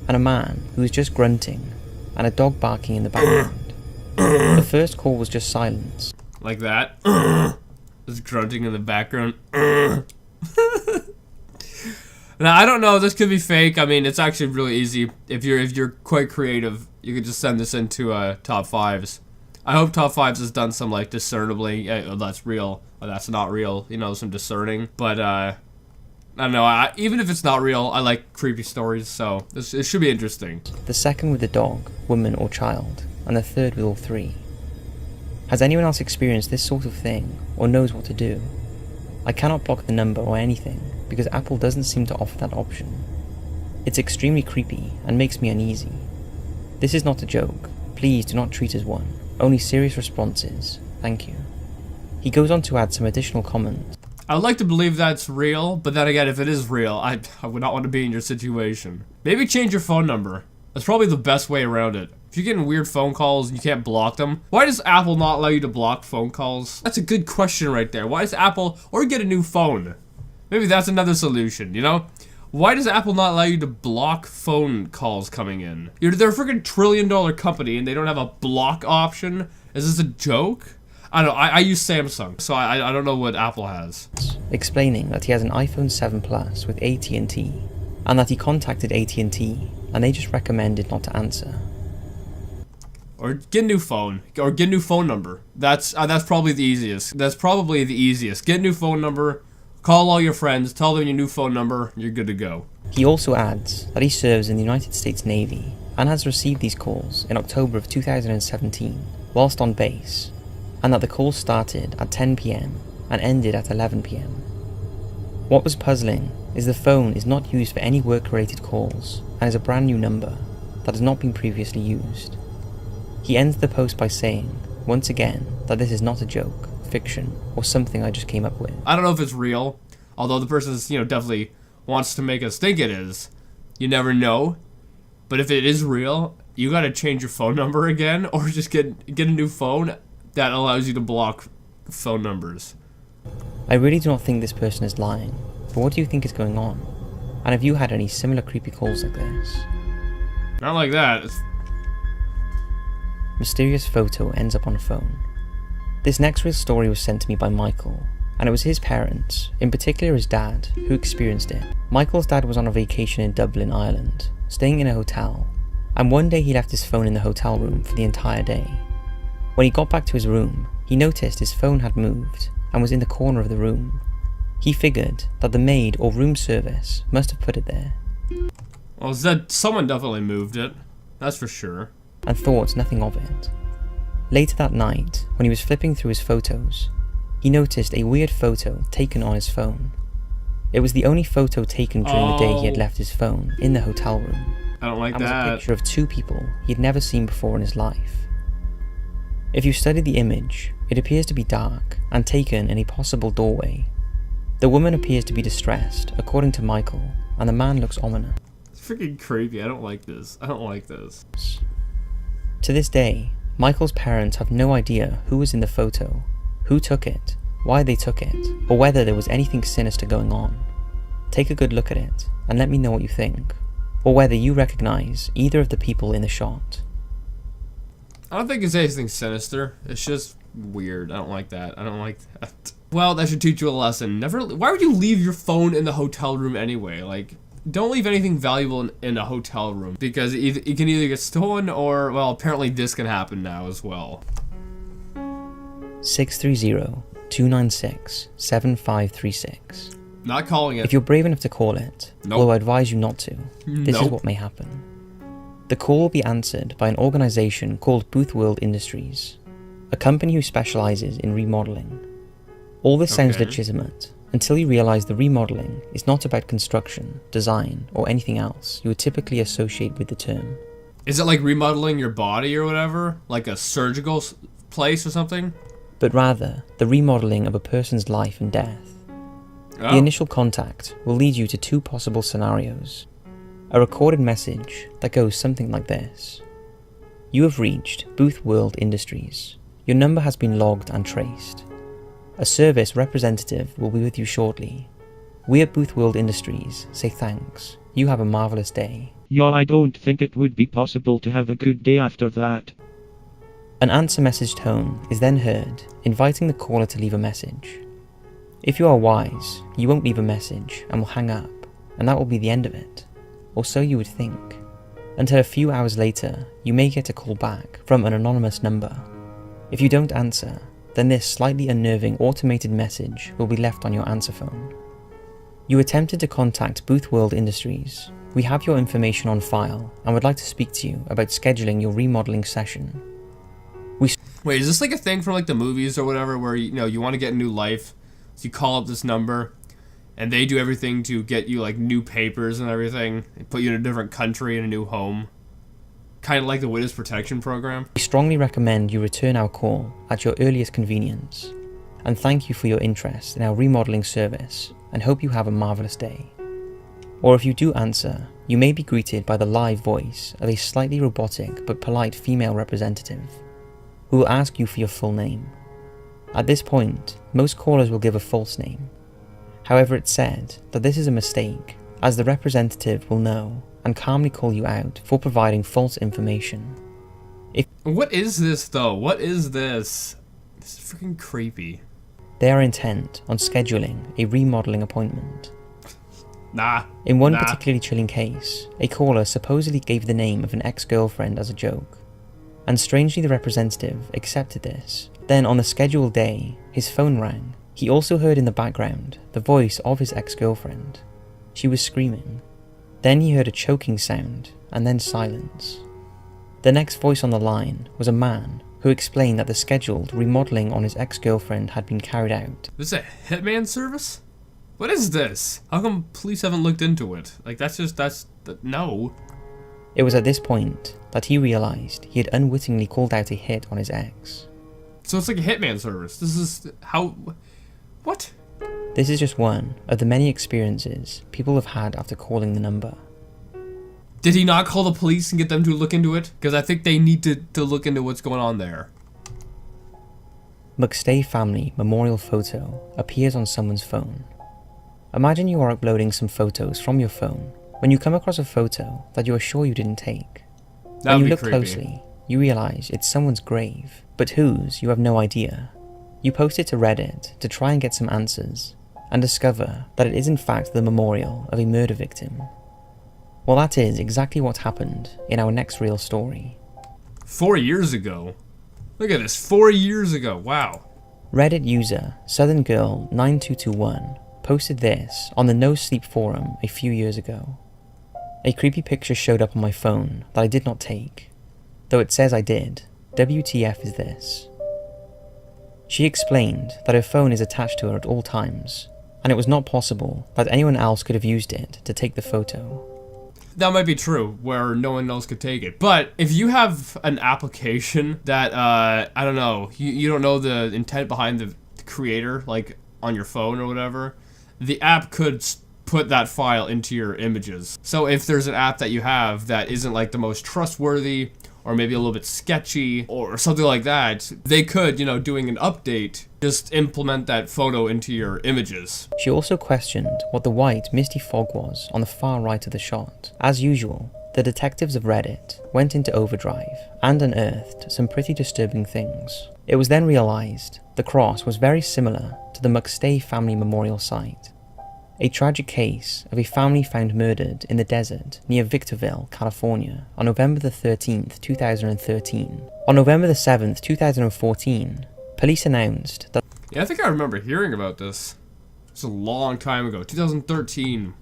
and a man who is just grunting, and a dog barking in the background. The first call was just silence. Like that. Just grunting in the background. Now I don't know. This could be fake. I mean, it's actually really easy. If you're quite creative, you could just send this into Top 5's. I hope Top 5's has done some like discernibly. Oh, that's real. Oh, that's not real. You know, some discerning. But I don't know. Even if it's not real, I like creepy stories. So it should be interesting. The second with the dog, woman or child, and the third with all three. Has anyone else experienced this sort of thing, or knows what to do? I cannot block the number or anything, because Apple doesn't seem to offer that option. It's extremely creepy and makes me uneasy. This is not a joke. Please do not treat as one. Only serious responses. Thank you. He goes on to add some additional comments. I would like to believe that's real, but then again, if it is real, I would not want to be in your situation. Maybe change your phone number. That's probably the best way around it. If you're getting weird phone calls and you can't block them, why does Apple not allow you to block phone calls? That's a good question right there. Why does Apple, or get a new phone? Maybe that's another solution, you know? Why does Apple not allow you to block phone calls coming in? They're a freaking $1 trillion company and they don't have a block option? Is this a joke? I don't know. I use Samsung, so I don't know what Apple has. Explaining that he has an iPhone 7 Plus with AT&T, and that he contacted AT&T and they just recommended not to answer. Or get a new phone. Or get a new phone number. That's probably the easiest. That's probably the easiest. Get a new phone number, call all your friends, tell them your new phone number, you're good to go. He also adds that he serves in the United States Navy and has received these calls in October of 2017 whilst on base, and that the calls started at 10 PM and ended at 11 PM. What was puzzling is the phone is not used for any work-related calls and is a brand new number that has not been previously used. He ends the post by saying, once again, that this is not a joke, fiction, or something I just came up with. I don't know if it's real, although the person is, definitely wants to make us think it is. You never know. But if it is real, you gotta change your phone number again, or just get a new phone that allows you to block phone numbers. I really do not think this person is lying, but what do you think is going on? And have you had any similar creepy calls like this? Not like that. Mysterious photo ends up on a phone. This next real story was sent to me by Michael, and it was his parents, in particular his dad, who experienced it. Michael's dad was on a vacation in Dublin, Ireland, staying in a hotel, and one day he left his phone in the hotel room for the entire day. When he got back to his room, he noticed his phone had moved and was in the corner of the room. He figured that the maid or room service must have put it there. Well, someone definitely moved it, that's for sure. And thought nothing of it. Later that night, when he was flipping through his photos, he noticed a weird photo taken on his phone. It was the only photo taken during the day he had left his phone in the hotel room. I don't like and that. was a picture of two people he had never seen before in his life. If you study the image, it appears to be dark and taken in a possible doorway. The woman appears to be distressed, according to Michael, and the man looks ominous. It's freaking creepy. I don't like this. I don't like this. To this day, Michael's parents have no idea who was in the photo, who took it, why they took it, or whether there was anything sinister going on. Take a good look at it, and let me know what you think, or whether you recognize either of the people in the shot. I don't think it's anything sinister. It's just weird. I don't like that. I don't like that. Well, that should teach you a lesson. Why would you leave your phone in the hotel room anyway? Like, don't leave anything valuable in a hotel room, because it can either get stolen or, well, apparently this can happen now as well. 630-296-7536. Not calling it. If you're brave enough to call it, Nope. although I advise you not to, this is Nope. what may happen. The call will be answered by an organisation called Booth World Industries, a company who specialises in remodelling. All this sounds Okay. legitimate, until you realise the remodelling is not about construction, design, or anything else you would typically associate with the term. Is it like remodeling your body or whatever? Like a surgical place or something? But rather, the remodelling of a person's life and death. Oh. The initial contact will lead you to two possible scenarios. A recorded message that goes something like this. You have reached Booth World Industries. Your number has been logged and traced. A service representative will be with you shortly. We at Booth World Industries say thanks. You have a marvellous day. Yo, I don't think it would be possible to have a good day after that. An answer message tone is then heard, inviting the caller to leave a message. If you are wise, you won't leave a message and will hang up, and that will be the end of it. Or so you would think. Until a few hours later, you may get a call back from an anonymous number. If you don't answer, then this slightly unnerving automated message will be left on your answer phone. You attempted to contact Booth World Industries. We have your information on file and would like to speak to you about scheduling your remodeling session. Wait, is this like a thing from like the movies or whatever, where you want to get a new life, so you call up this number, and they do everything to get you like new papers and everything, and put you in a different country and a new home, kind of like the Witness Protection Program? We strongly recommend you return our call at your earliest convenience, and thank you for your interest in our remodeling service, and hope you have a marvellous day. Or if you do answer, you may be greeted by the live voice of a slightly robotic but polite female representative, who will ask you for your full name. At this point, most callers will give a false name. However, it's said that this is a mistake, as the representative will know and calmly call you out for providing false information. What is this though? What is this? This is freaking creepy. They are intent on scheduling a remodeling appointment. Nah. In one nah. particularly chilling case, a caller supposedly gave the name of an ex-girlfriend as a joke, and strangely the representative accepted this. Then on the scheduled day, his phone rang. He also heard in the background the voice of his ex-girlfriend. She was screaming. Then he heard a choking sound, and then silence. The next voice on the line was a man who explained that the scheduled remodeling on his ex-girlfriend had been carried out. This is a hitman service? What is this? How come police haven't looked into it? Like, no. It was at this point that he realized he had unwittingly called out a hit on his ex. So it's like a hitman service. This is how... What? This is just one of the many experiences people have had after calling the number. Did he not call the police and get them to look into it? Because I think they need to look into what's going on there. McStay family memorial photo appears on someone's phone. Imagine you are uploading some photos from your phone when you come across a photo that you are sure you didn't take. When you look closely, you realize it's someone's grave, but whose you have no idea. You post it to Reddit to try and get some answers, and discover that it is in fact the memorial of a murder victim. Well, that is exactly what happened in our next real story. 4 years ago? Look at this, 4 years ago, wow. Reddit user SouthernGirl9221 posted this on the No Sleep forum a few years ago. A creepy picture showed up on my phone that I did not take, though it says I did. WTF is this? She explained that her phone is attached to her at all times, and it was not possible that anyone else could have used it to take the photo. That might be true, where no one else could take it. But if you have an application that, I don't know, you don't know the intent behind the creator, like on your phone or whatever, the app could put that file into your images. So if there's an app that you have that isn't like the most trustworthy, or maybe a little bit sketchy, or something like that, they could, you know, doing an update, just implement that photo into your images. She also questioned what the white, misty fog was on the far right of the shot. As usual, the detectives of Reddit went into overdrive and unearthed some pretty disturbing things. It was then realized the cross was very similar to the McStay family memorial site. A tragic case of a family found murdered in the desert near Victorville, California on November the 13th, 2013. On November the 7th, 2014, police announced that... Yeah, I think I remember hearing about this. It's a long time ago, 2013.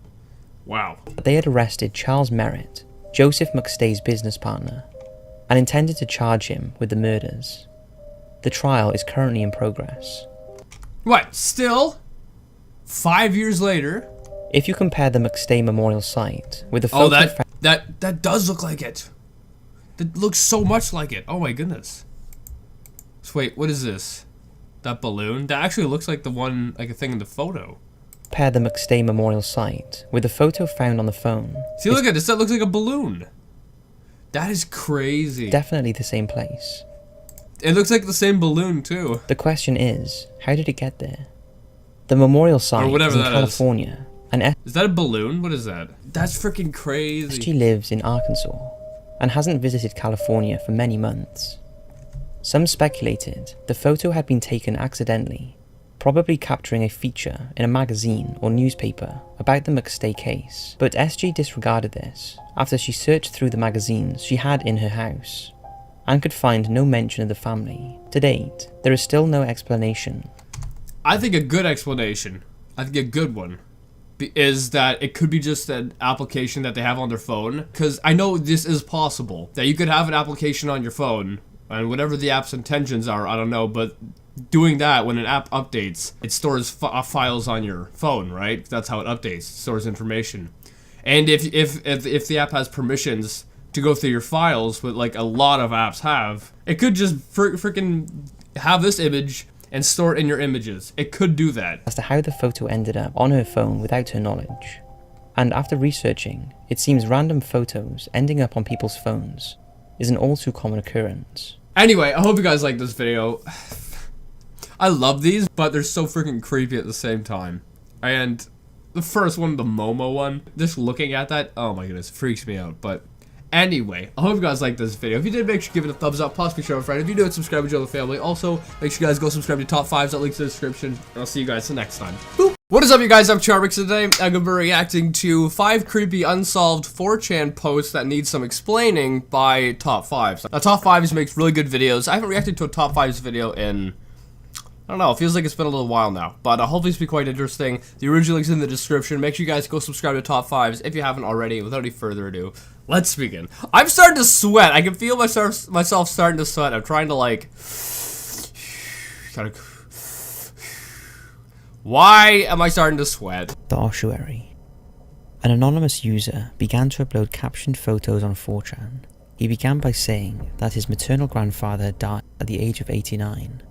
Wow. They had arrested Charles Merritt, Joseph McStay's business partner, and intended to charge him with the murders. The trial is currently in progress. What, still? 5 years later? If you compare the McStay memorial site with the photo... that does look like it. That looks so much like it. Oh my goodness. So wait, what is this? That balloon? That actually looks like the one, like a thing in the photo. Compare the McStay memorial site with the photo found on the phone. See, look at this. That looks like a balloon. That is crazy. Definitely the same place. It looks like the same balloon too. The question is, how did it get there? The memorial site is in California. Is that a balloon? What is that? That's freaking crazy. SG lives in Arkansas and hasn't visited California for many months. Some speculated the photo had been taken accidentally, probably capturing a feature in a magazine or newspaper about the McStay case, but SG disregarded this after she searched through the magazines she had in her house and could find no mention of the family. To date, there is still no explanation. I think a good explanation, I think a good one, is that it could be just an application that they have on their phone. Because I know this is possible, that you could have an application on your phone, and whatever the app's intentions are, I don't know, but doing that, when an app updates, it stores files on your phone, right? That's how it updates, it stores information. And if the app has permissions to go through your files, what like a lot of apps have, it could just freaking have this image and store it in your images. It could do that. As to how the photo ended up on her phone without her knowledge. And after researching, it seems random photos ending up on people's phones is an all too common occurrence. Anyway, I hope you guys like this video. I love these, but they're so freaking creepy at the same time. And the first one, the Momo one, just looking at that, oh my goodness, freaks me out. But anyway, I hope you guys liked this video. If you did, make sure you give it a thumbs up, possibly share with a friend. If you do it, subscribe to the family. Also, make sure you guys go subscribe to Top 5's, that link's in the description. And I'll see you guys the next time. Boop! What is up, you guys? I'm Charmx, and today I'm going to be reacting to 5 creepy unsolved 4chan posts that need some explaining by Top 5's. Now, Top 5's makes really good videos. I haven't reacted to a Top 5's video in, I don't know, it feels like it's been a little while now. But hopefully it's be quite interesting. The original link's in the description. Make sure you guys go subscribe to Top 5's if you haven't already. Without any further ado, let's begin. I'm starting to sweat. I can feel myself starting to sweat. I'm trying to, like, why am I starting to sweat? The ossuary. An anonymous user began to upload captioned photos on 4chan. He began by saying that his maternal grandfather died at the age of 89.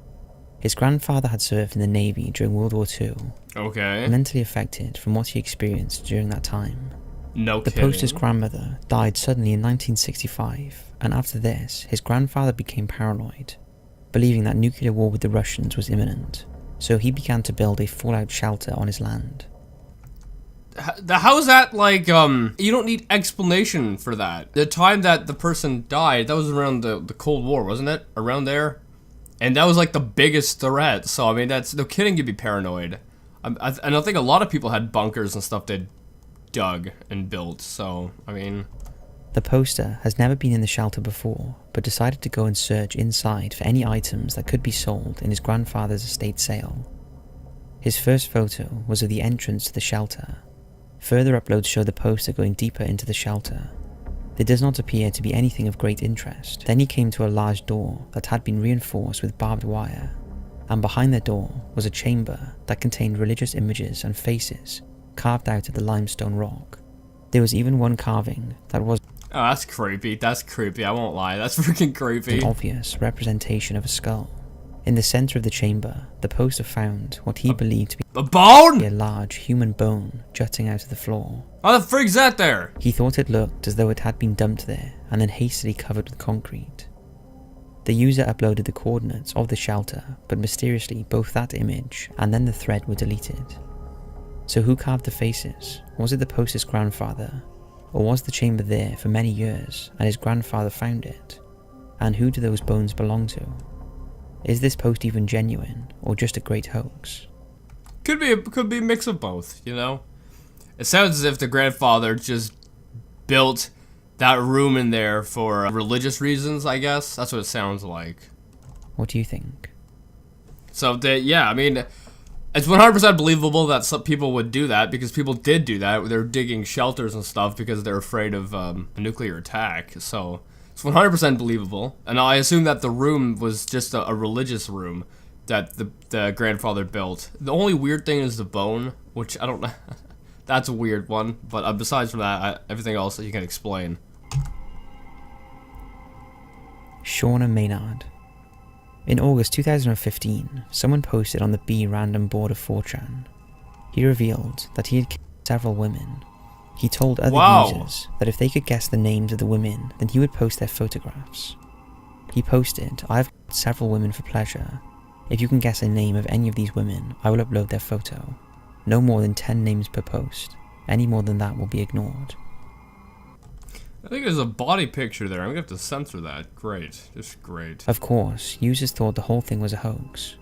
His grandfather had served in the Navy during World War II. Okay. Mentally affected from what he experienced during that time. No kidding. The poster's grandmother died suddenly in 1965, and after this, his grandfather became paranoid, believing that nuclear war with the Russians was imminent. So he began to build a fallout shelter on his land. How is that, like, you don't need explanation for that. The time that the person died, that was around the Cold War, wasn't it? Around there? And that was, like, the biggest threat. So, I mean, that's, no kidding, you'd be paranoid. And I think a lot of people had bunkers and stuff they dug and built. So, I mean... The poster has never been in the shelter before, but decided to go and search inside for any items that could be sold in his grandfather's estate sale. His first photo was of the entrance to the shelter. Further uploads show the poster going deeper into the shelter. There does not appear to be anything of great interest. Then he came to a large door that had been reinforced with barbed wire, and behind the door was a chamber that contained religious images and faces carved out of the limestone rock. There was even one carving that was Oh, that's creepy. That's creepy. I won't lie. That's freaking creepy. an obvious representation of a skull. In the center of the chamber, the poster found what he believed to be A bone? a large human bone jutting out of the floor. How the frig's that there? He thought it looked as though it had been dumped there and then hastily covered with concrete. The user uploaded the coordinates of the shelter, but mysteriously both that image and then the thread were deleted. So who carved the faces? Was it the poster's grandfather? Or was the chamber there for many years and his grandfather found it? And who do those bones belong to? Is this post even genuine or just a great hoax? Could be a mix of both, you know? It sounds as if the grandfather just built that room in there for religious reasons, I guess. That's what it sounds like. What do you think? So, yeah, I mean... It's 100% believable that some people would do that, because people did do that. They're digging shelters and stuff because they're afraid of a nuclear attack. So it's 100% believable. And I assume that the room was just a religious room that the grandfather built. The only weird thing is the bone, which I don't know. That's a weird one. But besides from that, everything else that you can explain. Shauna Maynard. In August 2015, someone posted on the B random board of 4chan. He revealed that he had killed several women. He told other users that if they could guess the names of the women, then he would post their photographs. He posted, "I have killed several women for pleasure. If you can guess a name of any of these women, I will upload their photo. No more than 10 names per post. Any more than that will be ignored." I think there's a body picture there. I'm gonna have to censor that. Great. Just great. Of course, users thought the whole thing was a hoax.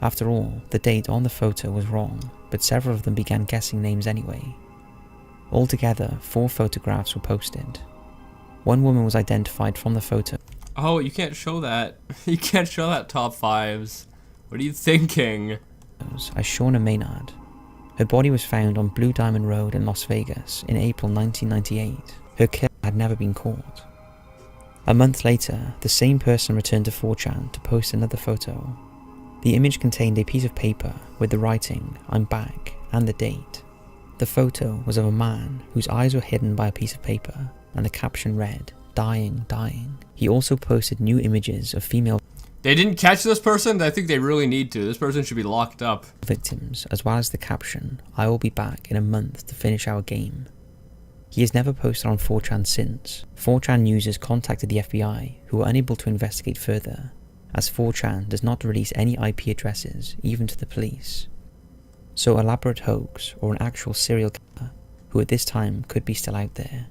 After all, the date on the photo was wrong, but several of them began guessing names anyway. Altogether, 4 photographs were posted. One woman was identified from the photo. Oh, you can't show that. You can't show that, Top 5's. What are you thinking? As Shauna Maynard. Her body was found on Blue Diamond Road in Las Vegas in April 1998. Her killer had never been caught. A month later, the same person returned to 4chan to post another photo. The image contained a piece of paper with the writing, "I'm back," and the date. The photo was of a man whose eyes were hidden by a piece of paper, and the caption read, "Dying, dying." He also posted new images of female They didn't catch this person? I think they really need to. This person should be locked up. victims, as well as the caption, "I will be back in a month to finish our game." He has never posted on 4chan since. 4chan users contacted the FBI, who were unable to investigate further, as 4chan does not release any IP addresses, even to the police. So elaborate hoax, or an actual serial killer, who at this time could be still out there.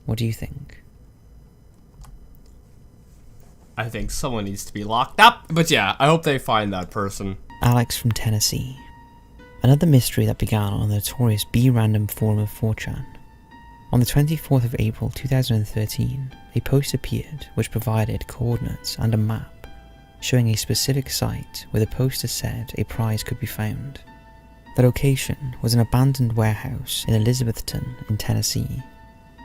What do you think? I think someone needs to be locked up. But yeah, I hope they find that person. Alex from Tennessee. Another mystery that began on the notorious B-Random forum of 4chan. On the 24th of April 2013, a post appeared which provided coordinates and a map showing a specific site where the poster said a prize could be found. The location was an abandoned warehouse in Elizabethton in Tennessee.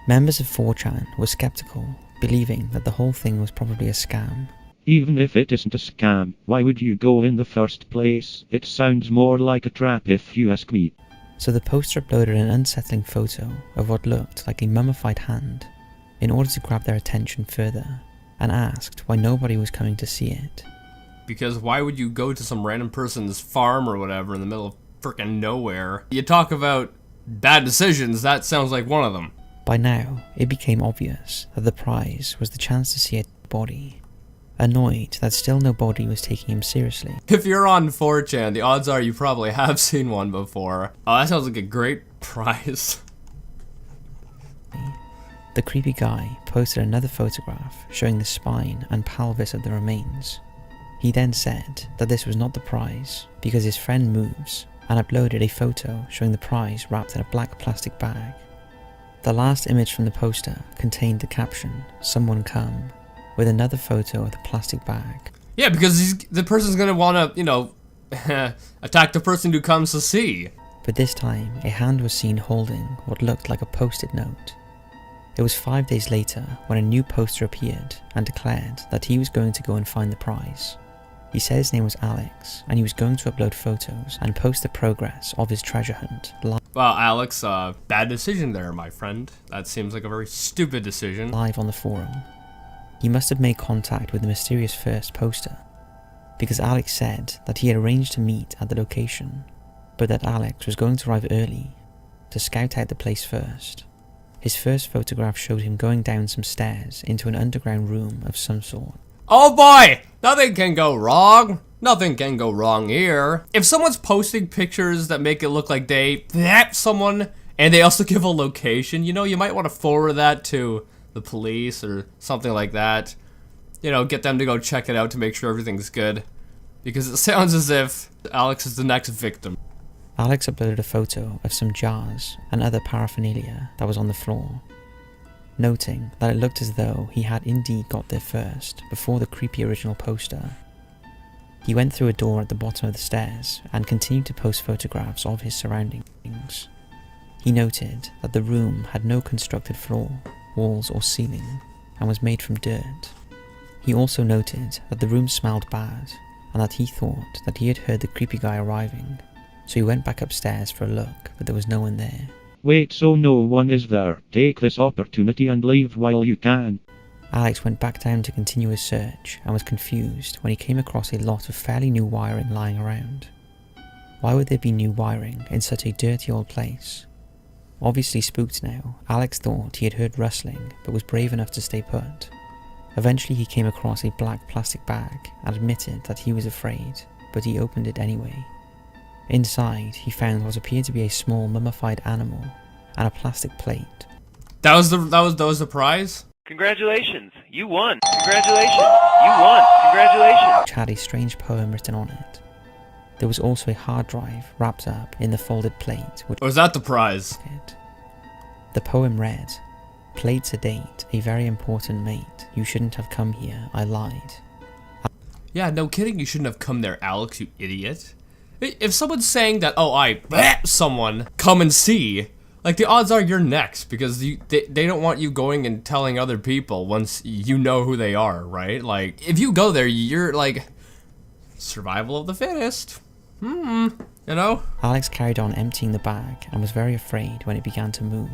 Members of 4chan were skeptical, believing that the whole thing was probably a scam. Even if it isn't a scam, why would you go in the first place? It sounds more like a trap if you ask me. So the poster uploaded an unsettling photo of what looked like a mummified hand in order to grab their attention further, and asked why nobody was coming to see it. Because why would you go to some random person's farm or whatever in the middle of frickin' nowhere? You talk about bad decisions, that sounds like one of them. By now, it became obvious that the prize was the chance to see a body. Annoyed that still nobody was taking him seriously, If you're on 4chan, the odds are you probably have seen one before. Oh, that sounds like a great prize. the creepy guy posted another photograph showing the spine and pelvis of the remains. He then said that this was not the prize because his friend moves, and uploaded a photo showing the prize wrapped in a black plastic bag. The last image from the poster contained the caption, "Someone come," with another photo of the plastic bag. Yeah, because the person's gonna wanna, you know, attack the person who comes to see. But this time, a hand was seen holding what looked like a post-it note. It was 5 days later when a new poster appeared and declared that he was going to go and find the prize. He said his name was Alex, and he was going to upload photos and post the progress of his treasure hunt Well, Alex, bad decision there, my friend. That seems like a very stupid decision. live on the forum. He must have made contact with the mysterious first poster, because Alex said that he had arranged to meet at the location, but that Alex was going to arrive early to scout out the place first. His first photograph showed him going down some stairs into an underground room of some sort. Oh boy! Nothing can go wrong. Nothing can go wrong here. If someone's posting pictures that make it look like they met someone, and they also give a location, you know, you might want to forward that to the police or something like that. You know, get them to go check it out to make sure everything's good. Because it sounds as if Alex is the next victim. Alex uploaded a photo of some jars and other paraphernalia that was on the floor, noting that it looked as though he had indeed got there first, before the creepy original poster. He went through a door at the bottom of the stairs and continued to post photographs of his surroundings. He noted that the room had no constructed floor, walls or ceiling, and was made from dirt. He also noted that the room smelled bad, and that he thought that he had heard the creepy guy arriving, so he went back upstairs for a look, but there was no one there. Wait, so no one is there? Take this opportunity and leave while you can. Alex went back down to continue his search and was confused when he came across a lot of fairly new wiring lying around. Why would there be new wiring in such a dirty old place? Obviously spooked now, Alex thought he had heard rustling but was brave enough to stay put. Eventually he came across a black plastic bag and admitted that he was afraid, but he opened it anyway. Inside he found what appeared to be a small mummified animal and a plastic plate. That was the prize? Congratulations, you won. Congratulations, you won. Congratulations. Which had a strange poem written on it. There was also a hard drive wrapped up in the folded plate which Or was that the prize? it. The poem read, "Plate's a date, a very important mate. You shouldn't have come here, I lied." Yeah, no kidding, you shouldn't have come there, Alex, you idiot. If someone's saying that, oh, I bet someone, come and see, like, the odds are you're next, because they don't want you going and telling other people once you know who they are, right? Like, if you go there, you're, like, survival of the fittest. You know? Alex carried on emptying the bag and was very afraid when it began to move.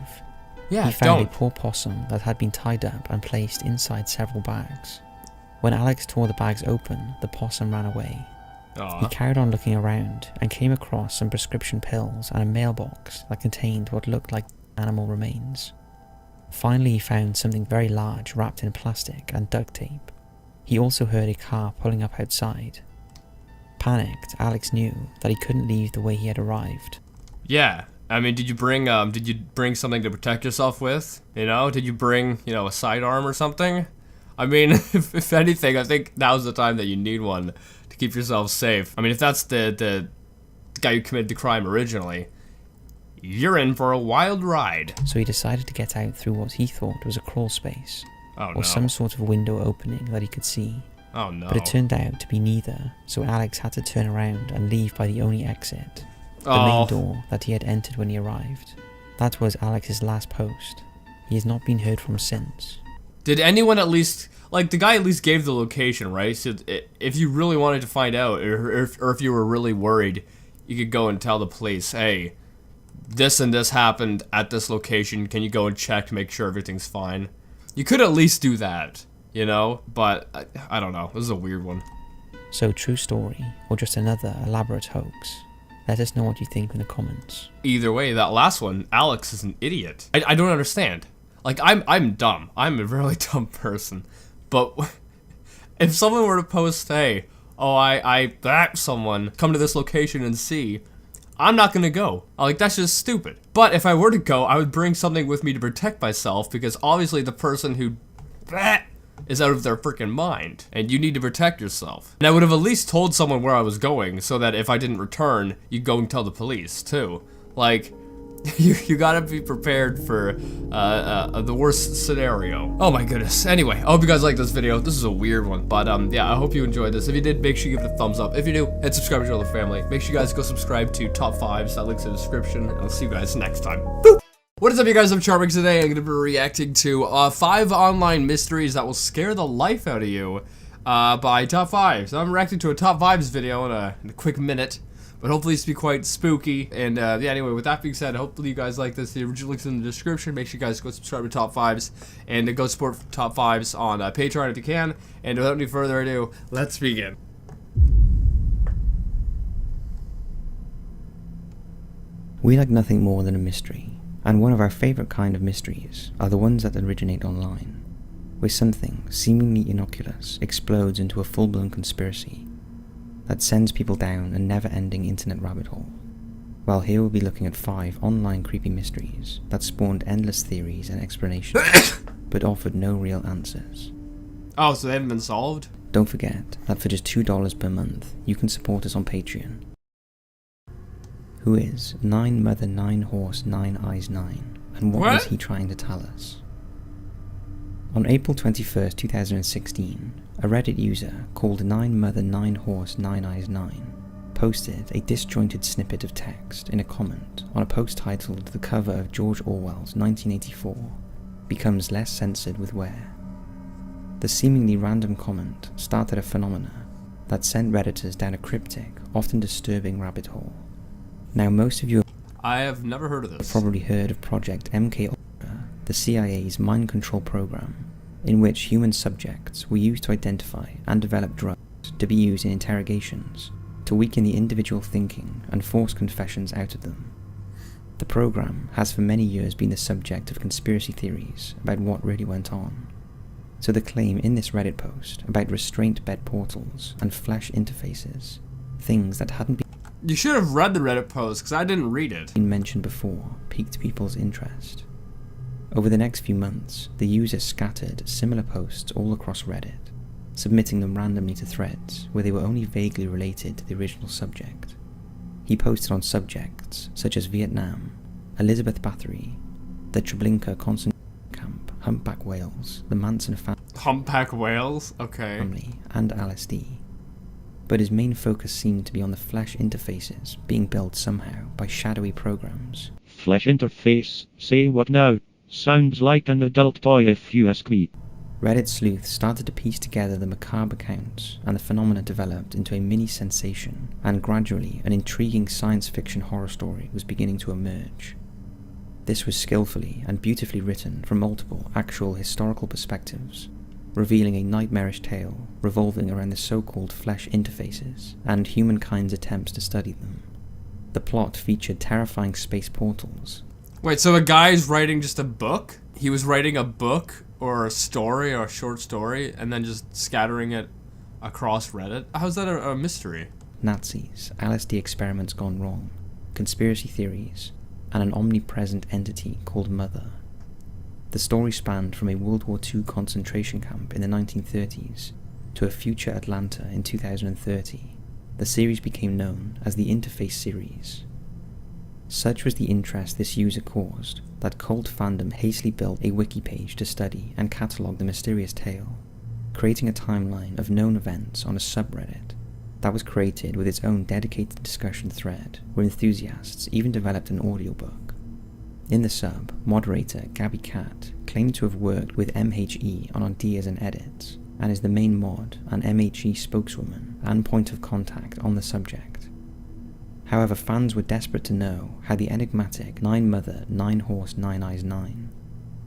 Yeah, He found don't. a poor possum that had been tied up and placed inside several bags. When Alex tore the bags open, the possum ran away. He Aw. carried on looking around and came across some prescription pills and a mailbox that contained what looked like animal remains. Finally he found something very large wrapped in plastic and duct tape. He also heard a car pulling up outside. Panicked, Alex knew that he couldn't leave the way he had arrived. Yeah. I mean, did you bring something to protect yourself with? You know, did you bring, you know, a sidearm or something? I mean, if anything, I think now's the time that you need one to keep yourself safe. I mean, if that's the the guy who committed the crime originally, you're in for a wild ride. So he decided to get out through what he thought was a crawl space, Oh or no. some sort of window opening that he could see. Oh no. But it turned out to be neither, so Alex had to turn around and leave by the only exit, the Oh. main door that he had entered when he arrived. That was Alex's last post. He has not been heard from since. Did anyone at least, like, the guy at least gave the location, right? So if you really wanted to find out, or if you were really worried, you could go and tell the police, hey, this and this happened at this location. Can you go and check to make sure everything's fine? You could at least do that, you know? But, I don't know. This is a weird one. So, true story, or just another elaborate hoax? Let us know what you think in the comments. Either way, that last one, Alex is an idiot. I don't understand. Like, I'm dumb. I'm a really dumb person. But if someone were to post, hey, oh, I backed someone, come to this location and see, I'm not gonna go. Like, that's just stupid. But if I were to go, I would bring something with me to protect myself, because obviously the person who is out of their freaking mind, and you need to protect yourself. And I would have at least told someone where I was going, so that if I didn't return, you'd go and tell the police, too. Like, you gotta be prepared for the worst scenario. Oh my goodness. Anyway, I hope you guys liked this video. This is a weird one, but yeah, I hope you enjoyed this. If you did, make sure you give it a thumbs up. If you do, hit subscribe to the family. Make sure you guys go subscribe to Top 5's. That link's in the description, and I'll see you guys next time. Boop! What is up, you guys? I'm Charmx. Today I'm going to be reacting to 5 online mysteries that will scare the life out of you by Top 5. So I'm reacting to a Top 5's video in a quick minute, but hopefully it's be quite spooky. And yeah, anyway, with that being said, hopefully you guys like this. The original link's in the description. Make sure you guys go subscribe to Top 5's and go support Top 5's on Patreon if you can. And without any further ado, let's begin. We like nothing more than a mystery. And one of our favourite kind of mysteries are the ones that originate online, where something seemingly innocuous explodes into a full-blown conspiracy that sends people down a never-ending internet rabbit hole. Well, here we'll be looking at 5 online creepy mysteries that spawned endless theories and explanations, but offered no real answers. Oh, so they haven't been solved? Don't forget that for just $2 per month, you can support us on Patreon. Who is 9 Mother 9 Horse 9 Eyes 9, and what was he trying to tell us? On April 21st, 2016, a Reddit user called 9 Mother 9 Horse 9 Eyes 9 posted a disjointed snippet of text in a comment on a post titled "The cover of George Orwell's 1984 becomes less censored with wear." The seemingly random comment started a phenomena that sent Redditors down a cryptic, often disturbing rabbit hole. Now, most of you I have never heard of have this. probably heard of Project MKUltra, the CIA's mind control program, in which human subjects were used to identify and develop drugs to be used in interrogations to weaken the individual thinking and force confessions out of them. The program has for many years been the subject of conspiracy theories about what really went on. So the claim in this Reddit post about restraint bed portals and flesh interfaces, things that hadn't You should have read the Reddit post, because I didn't read it. been mentioned before, piqued people's interest. Over the next few months, the user scattered similar posts all across Reddit, submitting them randomly to threads where they were only vaguely related to the original subject. He posted on subjects such as Vietnam, Elizabeth Bathory, the Treblinka concentration camp, humpback whales, the Manson Humpback whales? Okay. family, and LSD. But his main focus seemed to be on the flesh interfaces being built somehow by shadowy programs. Flesh interface, say what now? Sounds like an adult toy if you ask me. Reddit sleuths started to piece together the macabre accounts, and the phenomena developed into a mini-sensation, and gradually an intriguing science fiction horror story was beginning to emerge. This was skillfully and beautifully written from multiple actual historical perspectives, revealing a nightmarish tale revolving around the so-called flesh interfaces and humankind's attempts to study them. The plot featured terrifying space portals. Wait, so a guy's writing just a book? He was writing a book or a story or a short story and then just scattering it across Reddit? How's that a mystery? Nazis, LSD experiments gone wrong, conspiracy theories, and an omnipresent entity called Mother. The story spanned from a World War II concentration camp in the 1930s to a future Atlanta in 2030, the series became known as the Interface series. Such was the interest this user caused that cult fandom hastily built a wiki page to study and catalogue the mysterious tale, creating a timeline of known events on a subreddit that was created with its own dedicated discussion thread where enthusiasts even developed an audiobook. In the sub, moderator Gabby Cat claimed to have worked with MHE on ideas and edits, and is the main mod and MHE spokeswoman and point of contact on the subject. However, fans were desperate to know how the enigmatic 9 Mother 9 Horse 9 Eyes 9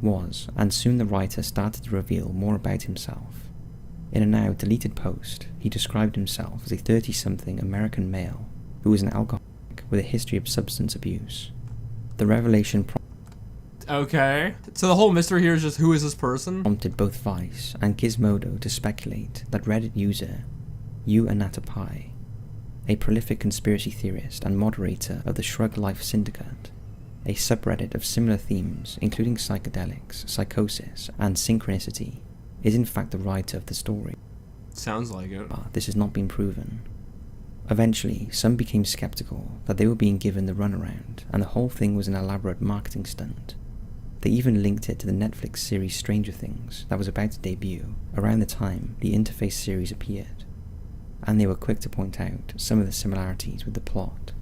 was, and soon the writer started to reveal more about himself. In a now deleted post, he described himself as a 30-something American male who was an alcoholic with a history of substance abuse. The revelation Okay. So the whole mystery here is just who is this person? prompted both Vice and Gizmodo to speculate that Reddit user Anatapai, a prolific conspiracy theorist and moderator of the Shrug Life Syndicate, a subreddit of similar themes including psychedelics, psychosis, and synchronicity, is in fact the writer of the story. Sounds like it. But this has not been proven. Eventually, some became skeptical that they were being given the runaround and the whole thing was an elaborate marketing stunt. They even linked it to the Netflix series Stranger Things that was about to debut around the time the Interface series appeared, and they were quick to point out some of the similarities with the plot,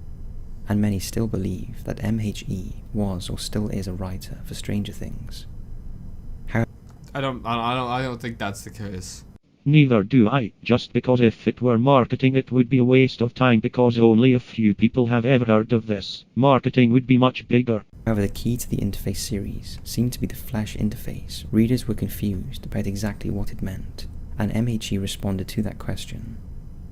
and many still believe that MHE was or still is a writer for Stranger Things. I don't think that's the case. Neither do I, just because if it were marketing it would be a waste of time because only a few people have ever heard of this. Marketing would be much bigger. However, the key to the Interface series seemed to be the Flash interface. Readers were confused about exactly what it meant, and MHE responded to that question.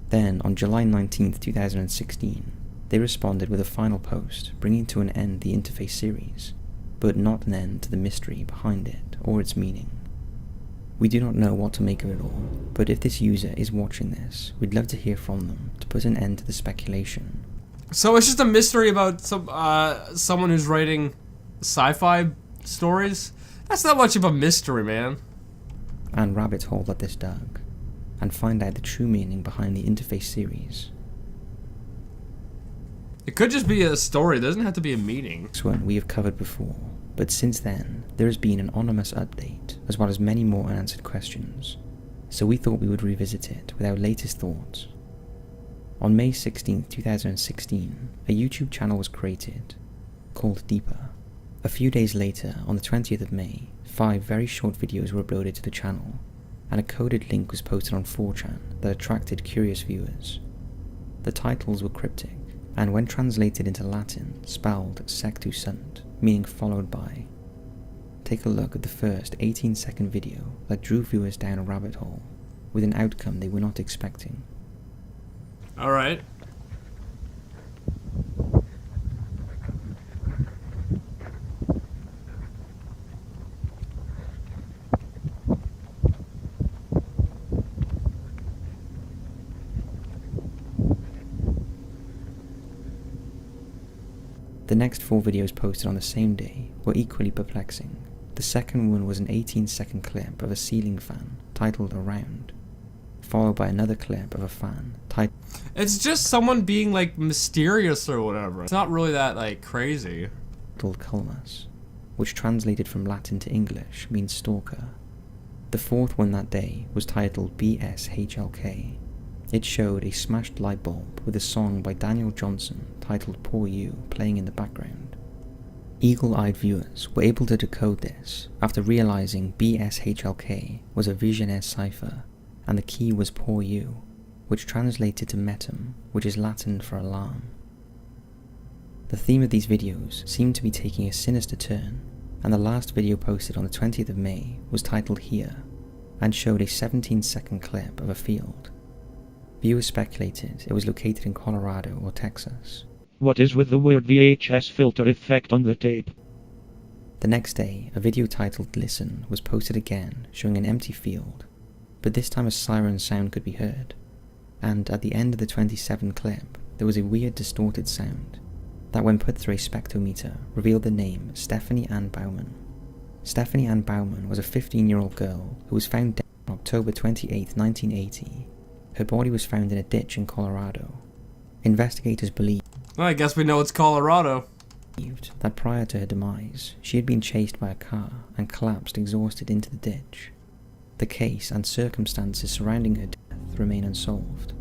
Then, on July 19th, 2016, they responded with a final post, bringing to an end the Interface series, but not an end to the mystery behind it or its meaning. We do not know what to make of it all, but if this user is watching this, we'd love to hear from them to put an end to the speculation. So it's just a mystery about someone who's writing sci-fi stories? That's not much of a mystery, man. And rabbit hole that this dug, and find out the true meaning behind the Interface series. It could just be a story, it doesn't have to be a meaning. This one we have covered before, but since then, there has been an anonymous update, as well as many more unanswered questions, so we thought we would revisit it with our latest thoughts. On May 16, 2016, a YouTube channel was created, called Deeper. A few days later, on the 20th of May, 5 very short videos were uploaded to the channel, and a coded link was posted on 4chan that attracted curious viewers. The titles were cryptic, and when translated into Latin, spelled sectu sunt, meaning followed by. Take a look at the first 18-second video that drew viewers down a rabbit hole, with an outcome they were not expecting. Alright. The next 4 videos posted on the same day were equally perplexing. The second one was an 18-second clip of a ceiling fan titled Around, followed by another clip of a fan titled It's just someone being like mysterious or whatever. It's not really that like crazy. Culmus, which translated from Latin to English means stalker. The fourth one that day was titled BSHLK. It showed a smashed light bulb with a song by Daniel Johnson titled Poor You playing in the background. Eagle-eyed viewers were able to decode this after realizing BSHLK was a Visionaire cipher, and the key was Poor You, which translated to metum, which is Latin for alarm. The theme of these videos seemed to be taking a sinister turn, and the last video posted on the 20th of May was titled Here, and showed a 17-second clip of a field. Viewers speculated it was located in Colorado or Texas. What is with the weird VHS filter effect on the tape? The next day, a video titled Listen was posted again, showing an empty field, but this time a siren sound could be heard, and at the end of the 27th clip, there was a weird distorted sound that, when put through a spectrometer, revealed the name Stephanie Ann Bauman. Stephanie Ann Bauman was a 15-year-old girl who was found dead on October 28, 1980. Her body was found in a ditch in Colorado, Investigators believed Well, I guess we know it's Colorado. that prior to her demise, she had been chased by a car and collapsed exhausted into the ditch. The case and circumstances surrounding her death remain unsolved.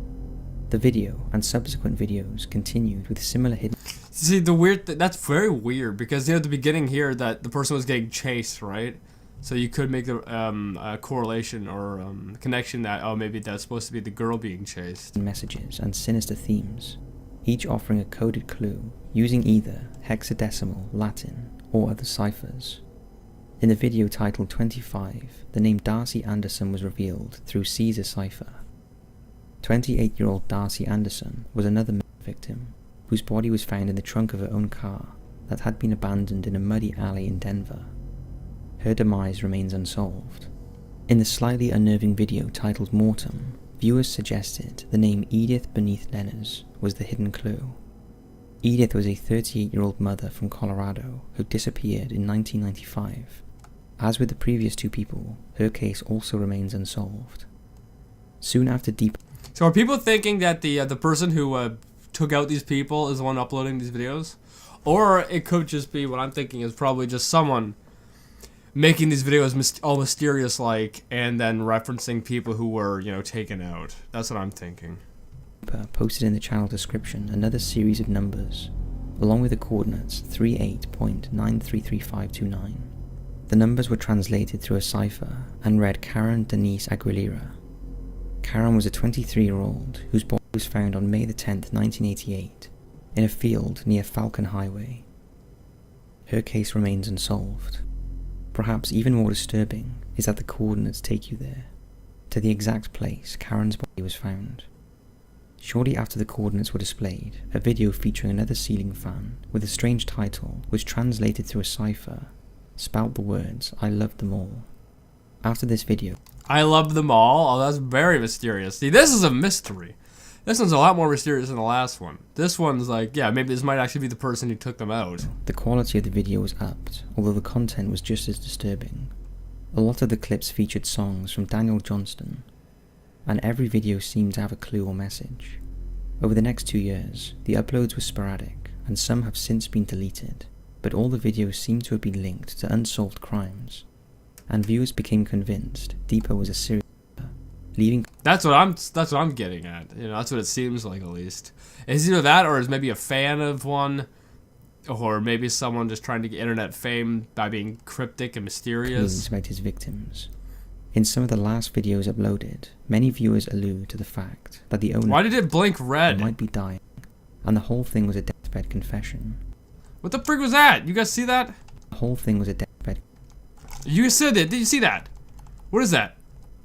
The video and subsequent videos continued with similar hidden... See, that's very weird, because at the beginning here that the person was getting chased, right? So you could make a correlation or connection that, oh, maybe that's supposed to be the girl being chased. messages and sinister themes, each offering a coded clue using either hexadecimal, Latin, or other ciphers. In the video titled 25, the name Darcy Anderson was revealed through Caesar cipher. 28-year-old Darcy Anderson was another victim, whose body was found in the trunk of her own car that had been abandoned in a muddy alley in Denver. Her demise remains unsolved. In the slightly unnerving video titled Mortem, viewers suggested the name Edith Beneath Lenners was the hidden clue. Edith was a 38-year-old mother from Colorado who disappeared in 1995. As with the previous two people, her case also remains unsolved. Soon after So are people thinking that the person who took out these people is the one uploading these videos? Or it could just be, what I'm thinking is probably just someone making these videos all mysterious-like and then referencing people who were, taken out. That's what I'm thinking. posted in the channel description another series of numbers, along with the coordinates 38.933529. The numbers were translated through a cipher and read Karen Denise Aguilera. Karen was a 23-year-old whose body was found on May the 10th, 1988, in a field near Falcon Highway. Her case remains unsolved. Perhaps even more disturbing is that the coordinates take you there, to the exact place Karen's body was found. Shortly after the coordinates were displayed, a video featuring another ceiling fan with a strange title, which translated through a cipher, spout the words, "I loved them all." After this video, I love them all? Oh, that's very mysterious. See, this is a mystery. This one's a lot more mysterious than the last one. This one's like, yeah, maybe this might actually be the person who took them out. the quality of the video was upped, although the content was just as disturbing. A lot of the clips featured songs from Daniel Johnston, and every video seemed to have a clue or message. Over the next 2 years, the uploads were sporadic, and some have since been deleted, but all the videos seem to have been linked to unsolved crimes, and viewers became convinced Deepa was a serial killer, leaving... That's what I'm getting at. That's what it seems like, at least. It's either that or is maybe a fan of one, or maybe someone just trying to get internet fame by being cryptic and mysterious. about his victims. In some of the last videos uploaded, many viewers allude to the fact that the owner... Why did it blink red? ...might be dying, and the whole thing was a deathbed confession. What the frig was that? You guys see that? The whole thing was a deathbed... You said it. Did you see that? What is that?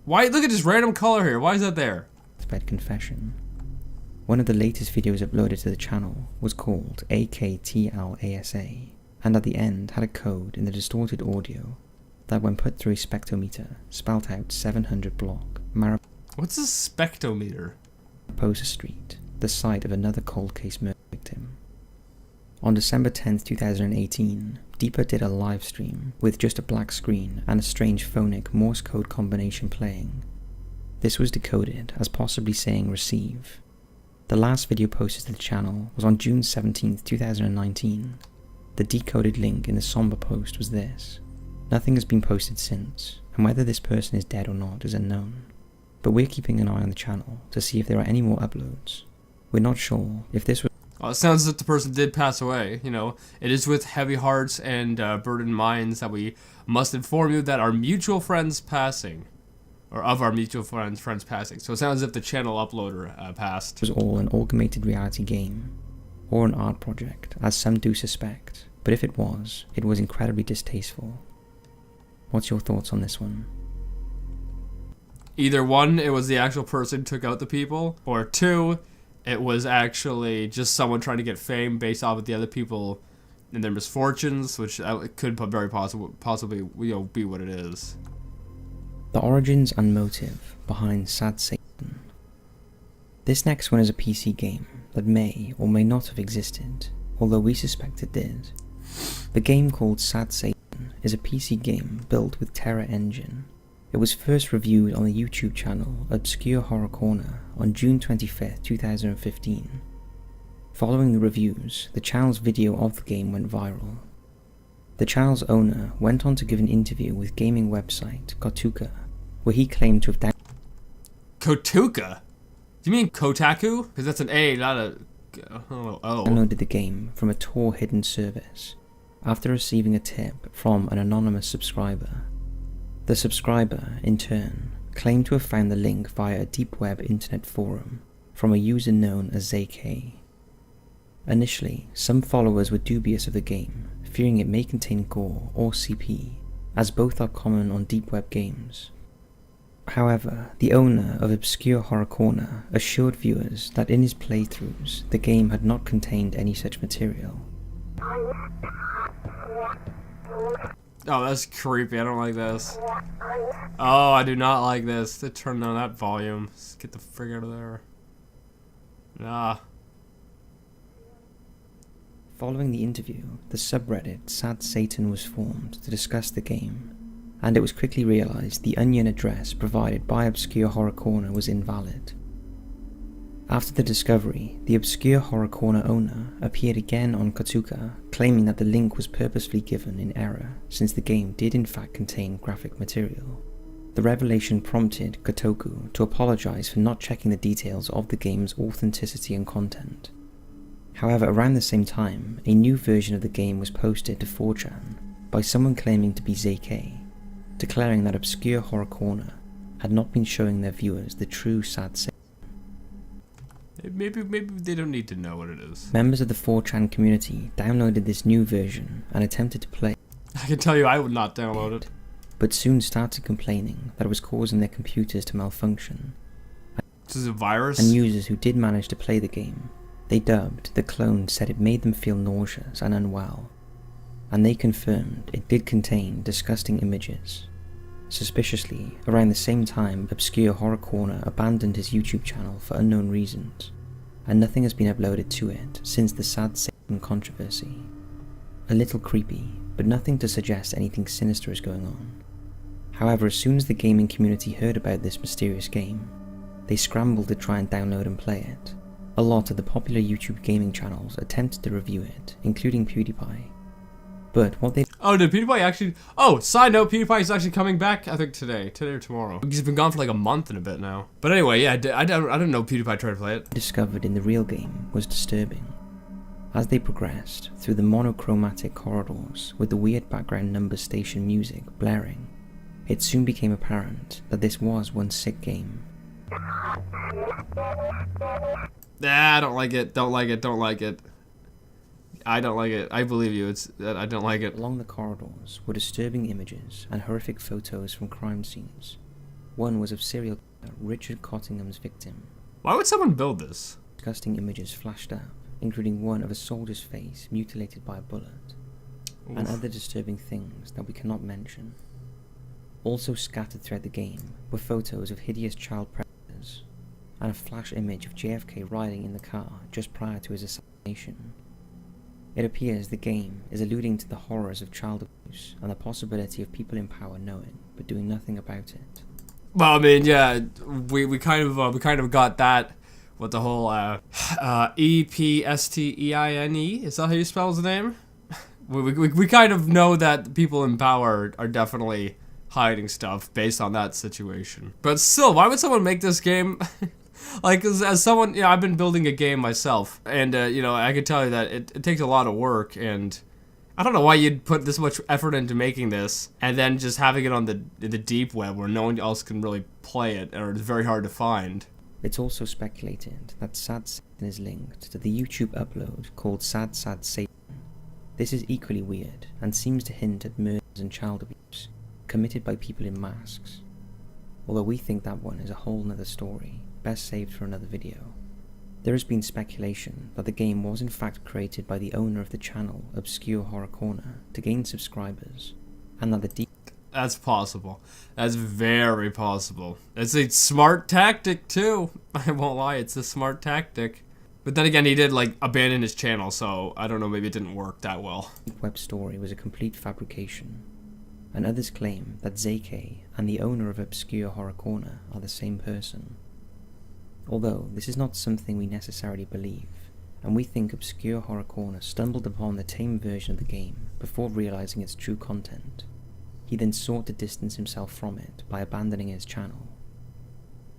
Why? Look at this random color here. Why is that there? ...deathbed confession. One of the latest videos uploaded to the channel was called AKTLASA, and at the end had a code in the distorted audio that, when put through a spectrometer, spelt out 700 block What's a spectrometer? Mariposa Street, the site of another cold case murder victim. On December 10th, 2018, Deepa did a live stream with just a black screen and a strange phonic Morse code combination playing. This was decoded as possibly saying receive. The last video posted to the channel was on June 17th, 2019. The decoded link in the somber post was this. Nothing has been posted since, and whether this person is dead or not is unknown. But we're keeping an eye on the channel to see if there are any more uploads. We're not sure if this was... Well, it sounds as if the person did pass away. It is with heavy hearts and burdened minds that we must inform you that our mutual friend's passing. Or of our mutual friend's passing. So it sounds as if the channel uploader passed. was all an augmented reality game, or an art project, as some do suspect, but if it was incredibly distasteful. What's your thoughts on this one? Either one, it was the actual person who took out the people, or two, it was actually just someone trying to get fame based off of the other people and their misfortunes, which could very possibly be what it is. The origins and motive behind Sad Satan. This next one is a PC game that may or may not have existed, although we suspect it did. The game called Sad Satan is a PC game built with Terra Engine. It was first reviewed on the YouTube channel Obscure Horror Corner on June 25th, 2015. Following the reviews, the channel's video of the game went viral. The channel's owner went on to give an interview with gaming website Kotuka, where he claimed to have Kotuka? Do you mean Kotaku? Because that's an A, not a... Oh. downloaded the game from a Tor hidden service after receiving a tip from an anonymous subscriber. The subscriber, in turn, claimed to have found the link via a deep web internet forum from a user known as ZK. Initially, some followers were dubious of the game, fearing it may contain gore or CP, as both are common on deep web games. However, the owner of Obscure Horror Corner assured viewers that in his playthroughs, the game had not contained any such material. Oh, that's creepy. I don't like this. Oh, I do not like this. They turn down that volume. Let's get the frig out of there. Nah. Following the interview, the subreddit Sad Satan was formed to discuss the game, and it was quickly realized the Onion address provided by Obscure Horror Corner was invalid. After the discovery, the Obscure Horror Corner owner appeared again on Kotuka, claiming that the link was purposefully given in error, since the game did in fact contain graphic material. The revelation prompted Kotoku to apologize for not checking the details of the game's authenticity and content. However, around the same time, a new version of the game was posted to 4chan by someone claiming to be ZK, declaring that Obscure Horror Corner had not been showing their viewers the true Sad Satan. Maybe they don't need to know what it is. Members of the 4chan community downloaded this new version and attempted to play I can tell you I would not download it. but soon started complaining that it was causing their computers to malfunction, This is a virus? and users who did manage to play the game, they dubbed the clone said it made them feel nauseous and unwell, and they confirmed it did contain disgusting images. Suspiciously, around the same time, Obscure Horror Corner abandoned his YouTube channel for unknown reasons, and nothing has been uploaded to it since the Sad Satan controversy. A little creepy, but nothing to suggest anything sinister is going on. However, as soon as the gaming community heard about this mysterious game, they scrambled to try and download and play it. A lot of the popular YouTube gaming channels attempted to review it, including PewDiePie. But what they Oh, did PewDiePie actually... Oh, side note, PewDiePie is actually coming back, I think today or tomorrow. He's been gone for like a month and a bit now. But anyway, yeah, I don't know PewDiePie tried to play it. discovered in the real game was disturbing. As they progressed through the monochromatic corridors with the weird background number station music blaring, it soon became apparent that this was one sick game. Nah, I don't like it, don't like it, don't like it. I don't like it. I believe you. I don't like it. Along the corridors were disturbing images and horrific photos from crime scenes. One was of serial killer Richard Cottingham's victim. Why would someone build this? Disgusting images flashed up, including one of a soldier's face mutilated by a bullet, and other disturbing things that we cannot mention. Also scattered throughout the game were photos of hideous child predators, and a flash image of JFK riding in the car just prior to his assassination. It appears the game is alluding to the horrors of child abuse and the possibility of people in power knowing but doing nothing about it. Well, I mean, yeah, we kind of got that with the whole EPSTEINE. Is that how you spell his name? we kind of know that people in power are definitely hiding stuff based on that situation. But still, why would someone make this game? Like, as someone, I've been building a game myself, and, I can tell you that it takes a lot of work, and I don't know why you'd put this much effort into making this, and then just having it on the deep web where no one else can really play it, or it's very hard to find. It's also speculated that Sad Satan is linked to the YouTube upload called Sad Satan. This is equally weird, and seems to hint at murders and child abuse, committed by people in masks. Although we think that one is a whole nother story, best saved for another video. There has been speculation that the game was in fact created by the owner of the channel, Obscure Horror Corner, to gain subscribers, and that the That's possible. That's very possible. It's a smart tactic too. I won't lie, it's a smart tactic. But then again, he did abandon his channel, so I don't know, maybe it didn't work that well. deep web story was a complete fabrication, and others claim that ZK and the owner of Obscure Horror Corner are the same person. Although this is not something we necessarily believe, and we think Obscure Horror Corner stumbled upon the tame version of the game before realizing its true content. He then sought to distance himself from it by abandoning his channel.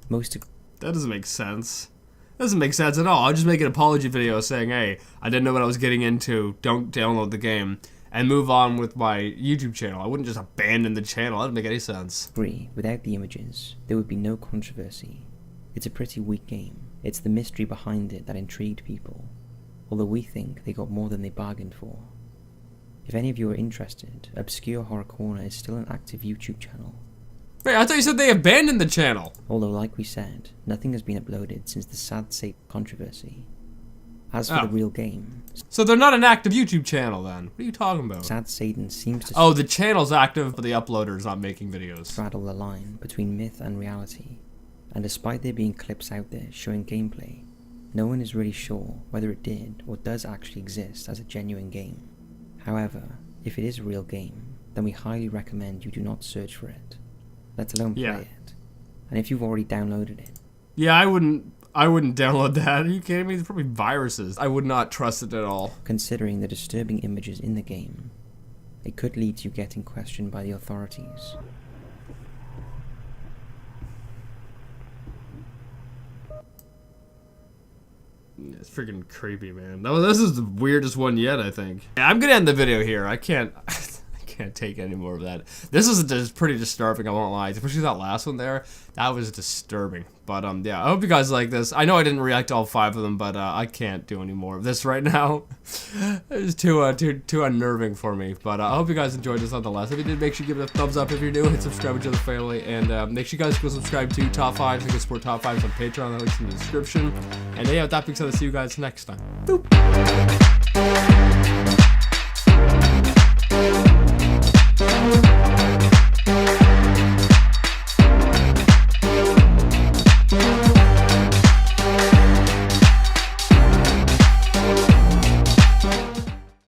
That doesn't make sense. That doesn't make sense at all. I'll just make an apology video saying, hey, I didn't know what I was getting into, don't download the game, and move on with my YouTube channel. I wouldn't just abandon the channel. That doesn't make any sense. Without the images, there would be no controversy. It's a pretty weak game. It's the mystery behind it that intrigued people, although we think they got more than they bargained for. If any of you are interested, Obscure Horror Corner is still an active YouTube channel. Wait, I thought you said they abandoned the channel. Although, like we said, nothing has been uploaded since the Sad Satan controversy. As for the real game... So they're not an active YouTube channel then? What are you talking about? Sad Satan seems to... Oh, the channel's active, but the uploader's not making videos. ...straddle the line between myth and reality. And despite there being clips out there showing gameplay, no one is really sure whether it did or does actually exist as a genuine game. However, if it is a real game, then we highly recommend you do not search for it, let alone play it. And if you've already downloaded it... Yeah, I wouldn't download that. Are you kidding me? There's probably viruses. I would not trust it at all. Considering the disturbing images in the game, it could lead to you getting questioned by the authorities. It's freaking creepy, man. This is the weirdest one yet, I think. Yeah, I'm gonna end the video here. I can't take any more of that. This is just pretty disturbing, I won't lie. Especially that last one there. That was disturbing. But yeah, I hope you guys like this. I know I didn't react to all 5 of them, but I can't do any more of this right now. It's too unnerving for me. But I hope you guys enjoyed this nonetheless. If you did, make sure you give it a thumbs up if you're new. Hit subscribe to the family, and make sure you guys go subscribe to Top 5s. You can support Top 5s on Patreon. The link's in the description. And yeah, with that being said, I'll see you guys next time. Boop.